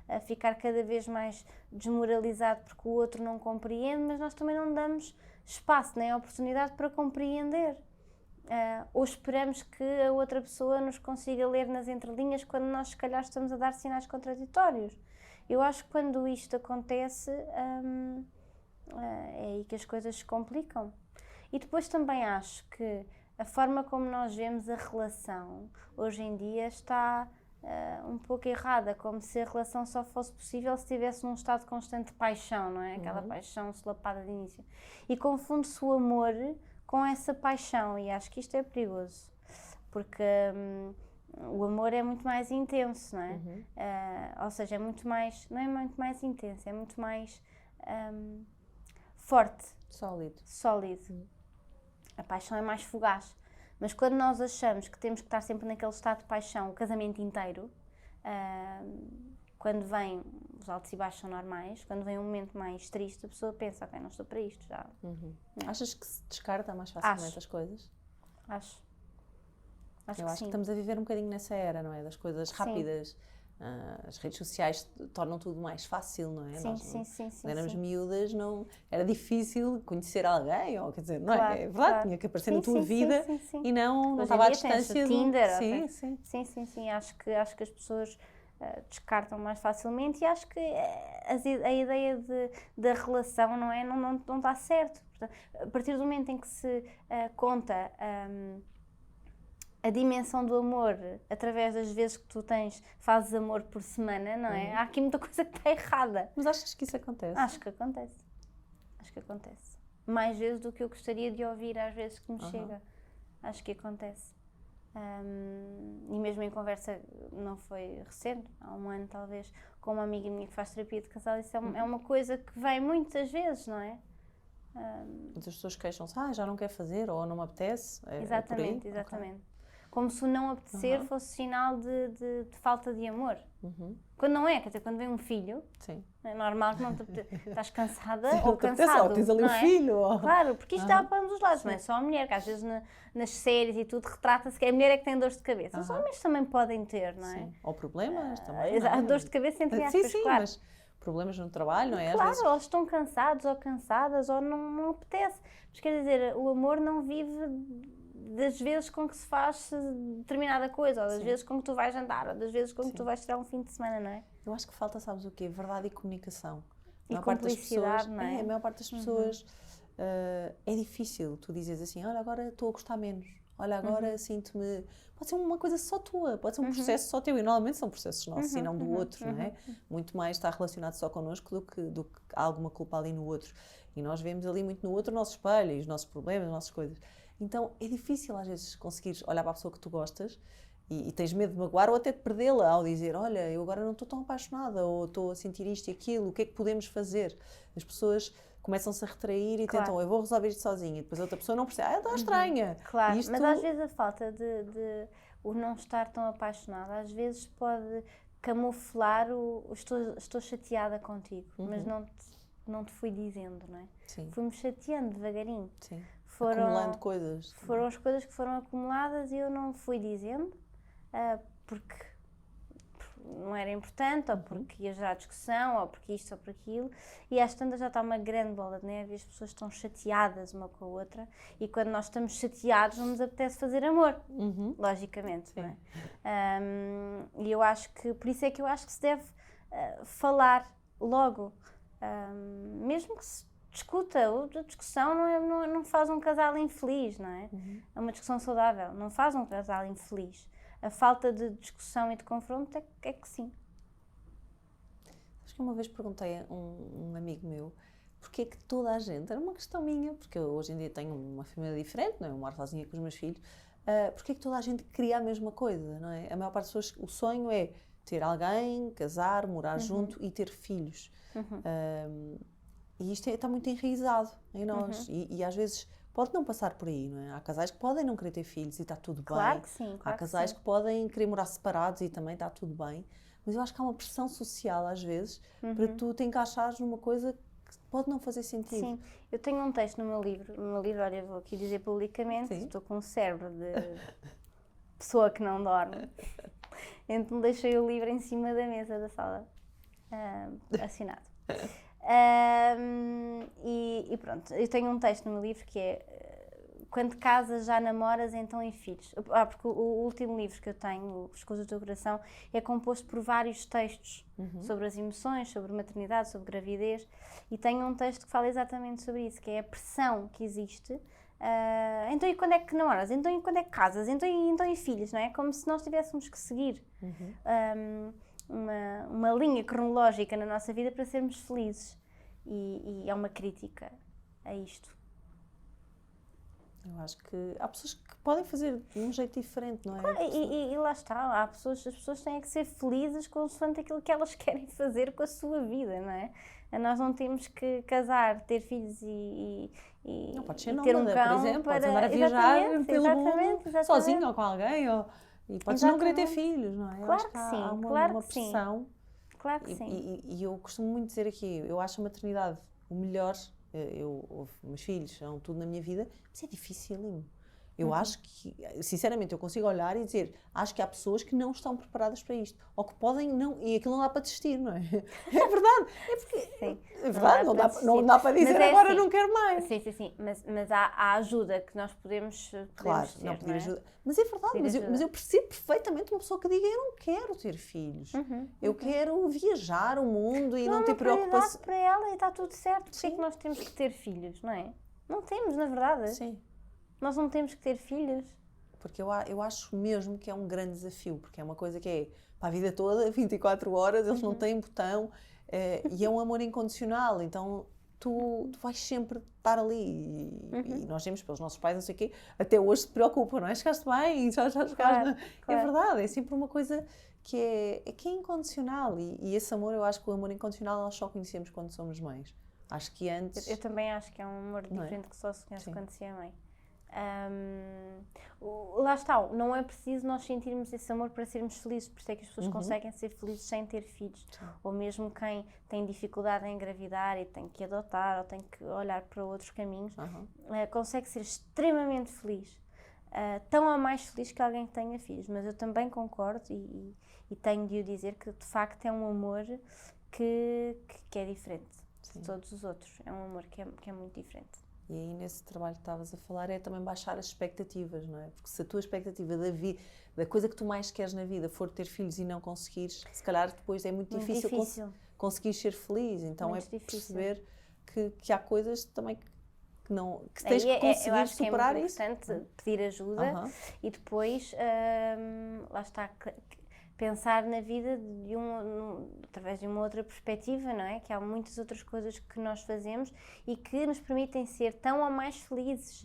a ficar cada vez mais desmoralizado porque o outro não compreende, mas nós também não damos espaço nem oportunidade para compreender. Ou esperamos que a outra pessoa nos consiga ler nas entrelinhas quando nós, se calhar, estamos a dar sinais contraditórios. Eu acho que quando isto acontece, é aí que as coisas se complicam. E depois também acho que a forma como nós vemos a relação hoje em dia está um pouco errada, como se a relação só fosse possível se estivesse num estado de constante paixão, não é? Aquela paixão solapada de início. E confunde-se o amor com essa paixão e acho que isto é perigoso, porque o amor é muito mais intenso, não é? Ou seja, é muito mais, não é muito mais intenso, é muito mais forte. Sólido. A paixão é mais fugaz. Mas quando nós achamos que temos que estar sempre naquele estado de paixão o casamento inteiro, quando vêm os altos e baixos são normais, quando vem um momento mais triste, a pessoa pensa, ok, não estou para isto já. Achas que se descarta mais facilmente as coisas? Acho Eu acho que estamos a viver um bocadinho nessa era, não é? Das coisas rápidas. As redes sociais tornam tudo mais fácil, não é? Sim, Nós, sim. quando éramos miúdas, não, era difícil conhecer alguém, ou quer dizer, não Claro, é? É verdade, claro. tinha que aparecer Sim, na tua sim, vida sim. e não Hoje em estava à dia tens o distância Tinder, Sim, ok. Sim. Acho que as pessoas descartam mais facilmente e acho que a ideia da relação, não é? Não está certo. Portanto, a partir do momento em que se conta a dimensão do amor através das vezes que tu fazes amor por semana, não é? Há aqui muita coisa que está errada. Mas achas que isso acontece? Acho que acontece. Mais vezes do que eu gostaria de ouvir às vezes que me chega. Acho que acontece. E mesmo em conversa, não foi recente, há um ano talvez, com uma amiga minha que faz terapia de casal, isso é uma coisa que vem muitas vezes, não é? Muitas pessoas queixam-se, já não quer fazer ou não me apetece. Exatamente. Okay. Como se o não apetecer fosse sinal de falta de amor. Quando não é, quer dizer, quando vem um filho, é normal que não te estás cansada ou cansado. Ou tens ali um filho. Claro, porque isto dá para ambos os lados, não é só a mulher, que às vezes nas séries e tudo retrata-se que a mulher é que tem dores de cabeça. Os homens também podem ter, não é? Sim. Ou problemas também. Exato, dores de cabeça entre aspas, claro. Mas problemas no trabalho, não é? Claro, às vezes... ou estão cansados ou cansadas ou não apetece. Mas quer dizer, o amor não vive das vezes com que se faz determinada coisa, ou das vezes com que tu vais jantar, ou das vezes com que tu vais tirar um fim de semana, não é? Eu acho que falta, sabes o quê? Verdade e comunicação. E cumplicidade, não é? A maior parte das pessoas é difícil tu dizes assim, olha, agora estou a gostar menos, olha, agora sinto-me... Pode ser uma coisa só tua, pode ser um processo só teu, e normalmente são processos nossos e não do outro, não é? Muito mais está relacionado só connosco do que há alguma culpa ali no outro. E nós vemos ali muito no outro o nosso espelho, e os nossos problemas, as nossas coisas. Então é difícil às vezes conseguires olhar para a pessoa que tu gostas e tens medo de magoar ou até de perdê-la ao dizer, olha, eu agora não estou tão apaixonada ou estou a sentir isto e aquilo, o que é que podemos fazer? As pessoas começam-se a retrair e tentam, eu vou resolver isto sozinha, e depois a outra pessoa não percebe, está estranha. Claro, mas às vezes a falta de o não estar tão apaixonada, às vezes pode camuflar o estou chateada contigo, mas não te fui dizendo, não é? Sim. Fui-me chateando devagarinho. Sim. Acumulando coisas. Foram as coisas que foram acumuladas e eu não fui dizendo, porque não era importante, ou porque ia gerar discussão, ou porque isto, ou por aquilo, e às tantas já está uma grande bola de neve e as pessoas estão chateadas uma com a outra, e quando nós estamos chateados não nos apetece fazer amor, logicamente, não é? E eu acho que, por isso é que eu acho que se deve falar logo, mesmo que se discuta, a discussão não faz um casal infeliz, não é? É uma discussão saudável, não faz um casal infeliz. A falta de discussão e de confronto é que sim. Acho que uma vez perguntei a um amigo meu porque é que toda a gente, era uma questão minha, porque eu hoje em dia tenho uma família diferente, não é? Eu moro sozinha com os meus filhos, porque é que toda a gente queria a mesma coisa, não é? A maior parte das pessoas, o sonho é ter alguém, casar, morar junto e ter filhos. E isto está muito enraizado em nós e às vezes pode não passar por aí, não é? Há casais que podem não querer ter filhos e está tudo claro bem. Que sim, claro Há casais que podem querer morar separados e também está tudo bem. Mas eu acho que há uma pressão social às vezes para tu te encaixares numa coisa que pode não fazer sentido. Sim, eu tenho um texto no meu livro, olha, vou aqui dizer publicamente, estou com um cérebro de pessoa que não dorme, então deixei o livro em cima da mesa da sala, assinado. E pronto, eu tenho um texto no meu livro que é quando casas já namoras, então em filhos. Porque o último livro que eu tenho, As Coisas do Teu Coração, é composto por vários textos sobre as emoções, sobre maternidade, sobre gravidez, e tenho um texto que fala exatamente sobre isso, que é a pressão que existe. Então e quando é que namoras? Então e quando é que casas? Então e filhos, não é? Como se nós tivéssemos que seguir uma linha cronológica na nossa vida para sermos felizes. E é uma crítica a isto. Eu acho que há pessoas que podem fazer de um jeito diferente, não é? Claro, e lá está, as pessoas têm que ser felizes consoante aquilo que elas querem fazer com a sua vida, não é? Nós não temos que casar, ter filhos e não, pode ser ter um cão, por exemplo, podes andar a viajar pelo mundo, sozinho ou com alguém, e podes não querer ter filhos, não é? Claro que sim, há uma pressão. Claro que sim. E eu costumo muito dizer aqui, eu acho a maternidade o melhor, meus filhos são tudo na minha vida, mas é dificílimo. Eu acho que, sinceramente, eu consigo olhar e dizer, acho que há pessoas que não estão preparadas para isto, ou que podem não, e aquilo não dá para desistir, não é? É verdade, é porque, Sim, é verdade, não dá para dizer mas é agora assim, não quero mais. Sim, mas há ajuda que nós podemos Claro, ter, não pedir é? ajuda. Mas é verdade, Pedir mas eu percebo perfeitamente uma pessoa que diga, eu não quero ter filhos, eu quero viajar o mundo e não ter preocupação. Para ela e está tudo certo. Porquê é Sim. que nós temos que ter filhos, não é? Não temos, na verdade. Sim. Nós não temos que ter filhos. Porque eu acho mesmo que é um grande desafio, porque é uma coisa que é para a vida toda, 24 horas, eles não têm botão, e é um amor incondicional, então tu vais sempre estar ali. E nós temos pelos nossos pais, não sei o quê, até hoje se preocupam, não é? Chegaste bem, já chegaste. Claro. É verdade, é sempre uma coisa que é incondicional, e esse amor, eu acho que o amor incondicional nós só conhecemos quando somos mães. Acho que antes... Eu também acho que é um amor Não é? diferente que só se conhece Sim. quando se é mãe. Lá está, não é preciso nós sentirmos esse amor para sermos felizes, por isso é que as pessoas conseguem ser felizes sem ter filhos. Sim. Ou mesmo quem tem dificuldade em engravidar e tem que adotar ou tem que olhar para outros caminhos, consegue ser extremamente feliz. Tão ou mais feliz que alguém que tenha filhos. Mas eu também concordo e tenho de o dizer que de facto é um amor que é diferente de todos os outros. É um amor que é muito diferente. E aí, nesse trabalho que estavas a falar, é também baixar as expectativas, não é? Porque se a tua expectativa da coisa que tu mais queres na vida for ter filhos e não conseguires, se calhar depois é muito difícil. Conseguir ser feliz. Então muito é difícil. Perceber que há coisas também que tens que conseguir eu acho superar que é isso. muito importante pedir ajuda e depois, lá está, pensar na vida através de uma outra perspectiva, não é? Que há muitas outras coisas que nós fazemos e que nos permitem ser tão ou mais felizes.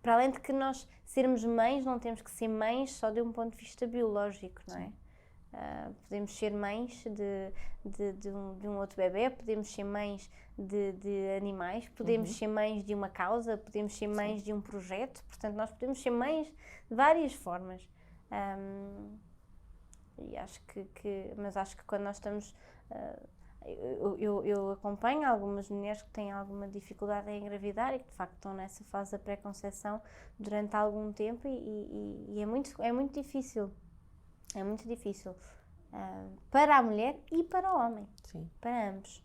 Para além de que nós sermos mães, não temos que ser mães só de um ponto de vista biológico, não é? Podemos ser mães de um outro bebê, podemos ser mães de animais, podemos ser mães de uma causa, podemos ser mães de um projeto, portanto nós podemos ser mães de várias formas. E acho mas acho que quando nós estamos... Eu acompanho algumas mulheres que têm alguma dificuldade em engravidar e que de facto estão nessa fase da pré-conceição durante algum tempo e é muito difícil. É muito difícil para a mulher e para o homem. Sim. Para ambos.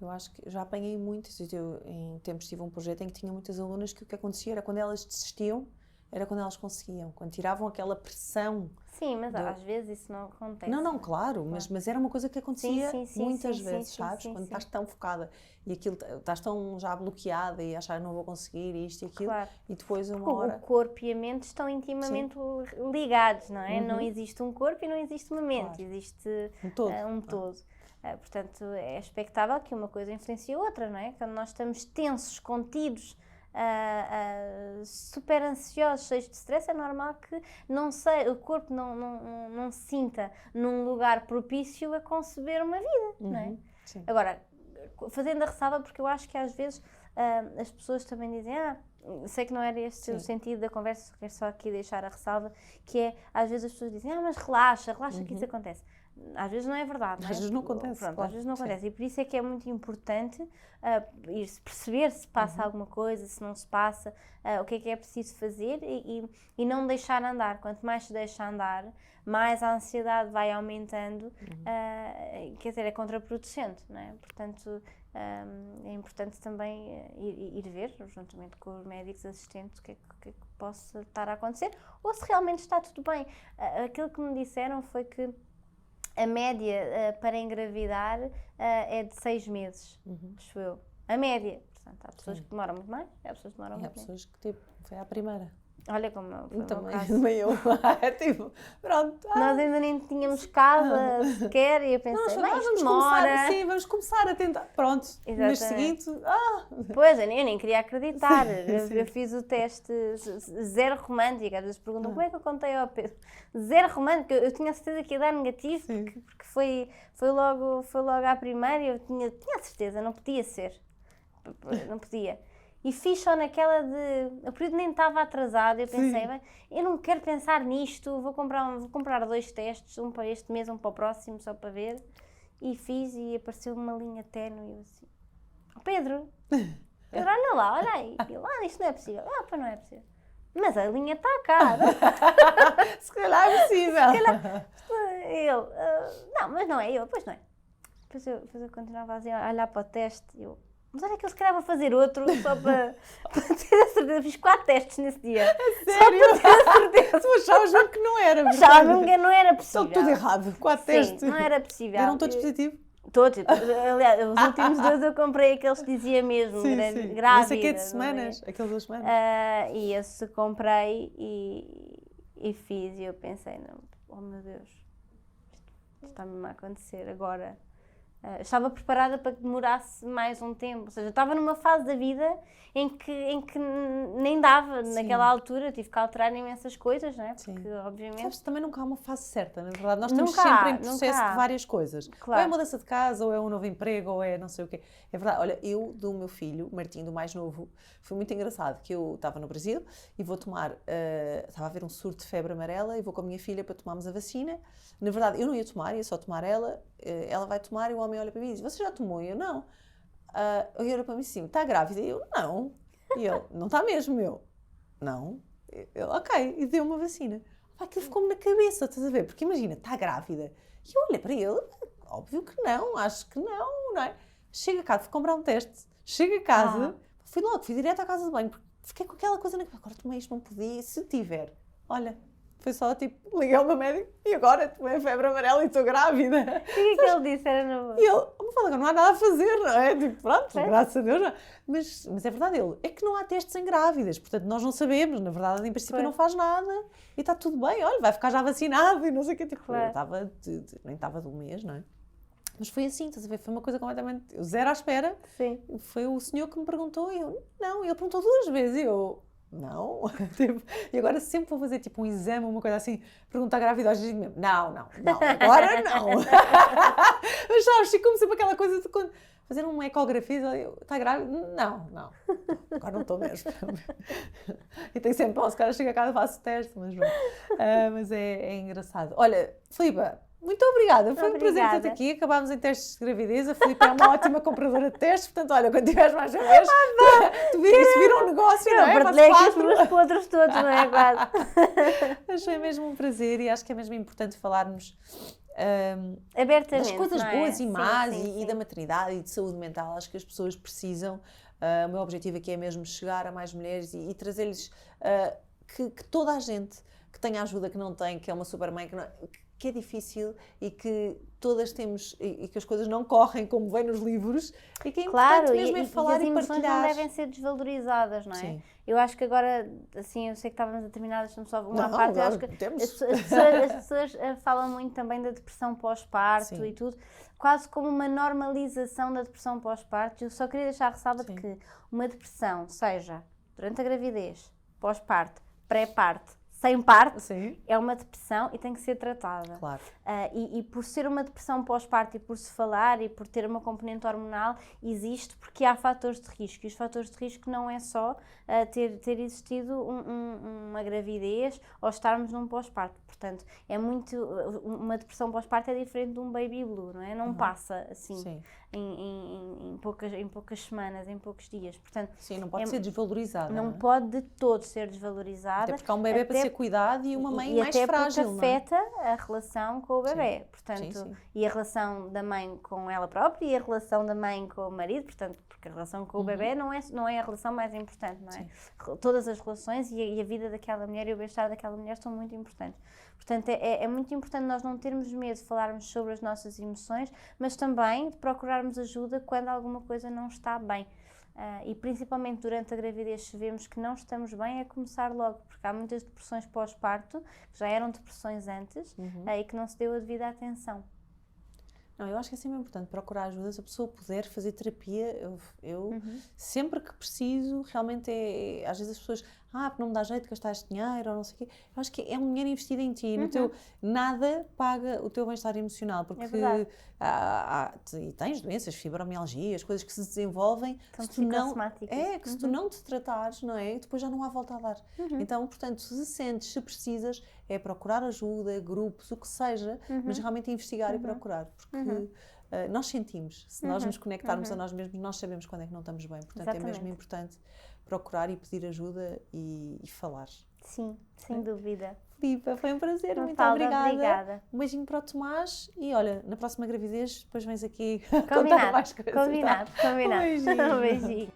Eu acho que já apanhei muitas. Eu, em tempos, tive um projeto em que tinha muitas alunas que o que acontecia era quando elas desistiam, era quando elas conseguiam. Quando tiravam aquela pressão. Sim, mas às vezes isso não acontece. Não, claro. Mas era uma coisa que acontecia muitas vezes, sabes? Quando estás tão focada e aquilo, estás tão já bloqueada e achar não vou conseguir isto e aquilo, e depois uma hora... O corpo e a mente estão intimamente ligados, não é? Não existe um corpo e não existe uma mente, existe um todo. Portanto, é expectável que uma coisa influencie a outra, não é? Quando nós estamos tensos, contidos, super ansiosos, cheios de stress, é normal que o corpo não se sinta num lugar propício a conceber uma vida, não é? Sim. Agora, fazendo a ressalva, porque eu acho que às vezes as pessoas também dizem, sei que não era este o sentido da conversa, quero só aqui deixar a ressalva, que é, às vezes as pessoas dizem, mas relaxa que isso acontece. Às vezes não é verdade, não é? Às vezes não acontece. Pronto, claro. Às vezes não acontece. E por isso é que é muito importante perceber se passa alguma coisa, se não se passa, o que é preciso fazer e não deixar andar. Quanto mais se deixa andar, mais a ansiedade vai aumentando, quer dizer, é contraproducente, não é? Portanto, é importante também ir ver, juntamente com os médicos assistentes, o que é que possa estar a acontecer, ou se realmente está tudo bem. Aquilo que me disseram foi que a média para engravidar é de 6 meses, acho eu. A média. Portanto, há pessoas que demoram muito mais, há pessoas que demoram muito menos. Há pessoas que foi à primeira. Olha como foi Também, o meu caso. eu. Pronto. Nós ainda nem tínhamos casa sequer e eu pensei, vamos demora. Vamos começar a tentar. Pronto, no mês seguinte, Pois, eu nem queria acreditar. Eu fiz o teste zero romântico. Às vezes perguntam, como é que eu contei ao Pedro? Zero romântico. Eu tinha certeza que ia dar negativo, porque foi logo à primeira e eu tinha certeza, não podia ser. Não podia. E fiz só naquela o período nem estava atrasado, eu pensei, bem, eu não quero pensar nisto, vou comprar 2 testes, um para este mês, um para o próximo, só para ver. E fiz e apareceu uma linha ténue e eu assim, Pedro, Pedro, olha aí. E ele, isto não é possível. Pois não é possível. Mas a linha está cara. Se calhar é possível. Ele, não, mas não é eu, pois não é. Depois eu continuava a olhar para o teste e eu, mas olha que eu se calhar vou fazer outro só para ter a certeza. Fiz 4 testes nesse dia. Sério? Só para ter a certeza. Tu achavas mesmo que não era. Achava mesmo que não era possível. Estão tudo errado. 4 Sim, testes. não era possível. Eram todos positivos? Todos. Aliás, os últimos 2 eu comprei aqueles que dizia mesmo, grávida. Esse aqui é de semanas, aqueles 2 semanas. E esse comprei e fiz e eu pensei, não, oh meu Deus, isto está mesmo a acontecer agora. Estava preparada para que demorasse mais um tempo, ou seja, eu estava numa fase da vida em que nem dava, naquela altura, tive que alterar imensas coisas, não é? Porque, obviamente... Sabes, também nunca há uma fase certa, na verdade. Nós estamos Nunca sempre há, em processo de várias coisas. Claro. Ou é a mudança de casa, ou é um novo emprego, ou é não sei o quê. É verdade, olha, eu, do meu filho, Martim, do mais novo, foi muito engraçado, que eu estava no Brasil e vou tomar, estava a haver um surto de febre amarela e vou com a minha filha para tomarmos a vacina. Na verdade, eu não ia tomar, ia só tomar ela, ela vai tomar e o homem olha para mim e diz, você já tomou? E eu, não. Ele olha para mim assim, está grávida? E eu, não. E ele, não está mesmo? Eu, não. Ele, ok. E deu uma vacina. Aquilo ficou-me na cabeça, estás a ver? Porque imagina, está grávida. E eu olhei para ele, óbvio que não, acho que não é? Chego a casa, fui comprar um teste. Chego a casa, fui direto à casa de banho, porque fiquei com aquela coisa na cabeça, agora tomei isto, não podia, se tiver, olha... Foi só tipo, liguei ao meu médico e agora tomei a febre amarela e estou grávida. O que é que ele disse? Era na boa. E ele, agora não há nada a fazer, não é? Tipo, pronto, graças a Deus. Não. Mas é verdade, é que não há testes em grávidas, portanto nós não sabemos, na verdade, em princípio não faz nada e está tudo bem, olha, vai ficar já vacinado e não sei o que. Tipo, eu estava, nem estava de um mês, não é? Mas foi assim, estás a ver? Foi uma coisa completamente, eu zero à espera. Sim. Foi o senhor que me perguntou e eu, não, ele perguntou 2 vezes e eu... Não, tipo, e agora sempre vou fazer tipo um exame, uma coisa assim, perguntar à gravidez e digo mesmo, não, agora não. Mas sabes, como sempre aquela coisa de quando fazer uma ecografia, está grávida? Não, agora não estou mesmo. E tenho sempre, se calhar chego a casa e faço teste, mas é engraçado. Olha, Filipa, muito obrigada, foi um prazer ter-te aqui, acabámos em testes de gravidez, a Filipa é uma ótima compradora de testes, portanto, olha, quando tiveres mais uma vez, tu vira um negócio, não é? Eu partilhei aqui os meus podres todos, não é? Quase. Achei mesmo um prazer e acho que é mesmo importante falarmos abertamente, das coisas boas e más sim. E da maternidade e de saúde mental, acho que as pessoas precisam, o meu objetivo aqui é mesmo chegar a mais mulheres e trazer-lhes que toda a gente que tenha ajuda que não tem, que é uma supermãe, que é difícil e que todas temos, e que as coisas não correm como vem nos livros, e que é importante mesmo é falar e partilhar. As emoções não devem ser desvalorizadas, não é? Sim. Eu acho que agora, assim, eu sei que estávamos a terminar, deixa-me só uma parte, eu acho que as pessoas falam muito também da depressão pós-parto e tudo, quase como uma normalização da depressão pós-parto. Eu só queria deixar a ressalva de que uma depressão, seja durante a gravidez, pós-parto, pré-parto, sem parto, é uma depressão e tem que ser tratada. Claro. E por ser uma depressão pós-parto e por se falar e por ter uma componente hormonal, existe porque há fatores de risco. E os fatores de risco não é só ter existido uma gravidez ou estarmos num pós-parto. Portanto, uma depressão pós-parto é diferente de um baby blue, não é? Não passa assim em poucas semanas, em poucos dias. Portanto, sim, não pode ser desvalorizada. Não pode de todo ser desvalorizada. Até porque há um bebê para ser cuidado e uma mãe mais frágil. E até porque afeta a relação com o bebê. Portanto, e a relação da mãe com ela própria e a relação da mãe com o marido. Portanto, porque a relação com o bebê não é a relação mais importante, não é? Todas as relações e a vida daquela mulher e o bem-estar daquela mulher são muito importantes. Portanto, é muito importante nós não termos medo de falarmos sobre as nossas emoções, mas também de procurarmos ajuda quando alguma coisa não está bem. E principalmente durante a gravidez, se vemos que não estamos bem, é começar logo, porque há muitas depressões pós-parto, que já eram depressões antes, e que não se deu a devida atenção. Não, eu acho que é sempre importante procurar ajuda, se a pessoa puder fazer terapia, eu sempre que preciso, realmente às vezes as pessoas, porque não me dá jeito de gastar este dinheiro ou não sei o quê, eu acho que é um dinheiro investido em ti, nada paga o teu bem-estar emocional, porque e tens doenças, fibromialgias, coisas que se desenvolvem, se tu não te tratares, não é? Depois já não há volta a dar. Então, portanto, se sentes, se precisas, é procurar ajuda, grupos, o que seja, mas realmente investigar e procurar, porque nós sentimos. Se nós nos conectarmos a nós mesmos, nós sabemos quando é que não estamos bem. Portanto, é mesmo importante procurar e pedir ajuda e falar. Sim, sem dúvida. Filipa, foi um prazer, muito Mafalda, obrigada. Um beijinho para o Tomás e olha, na próxima gravidez depois vens aqui contar mais coisas. Combinado. Um beijinho. Um beijinho.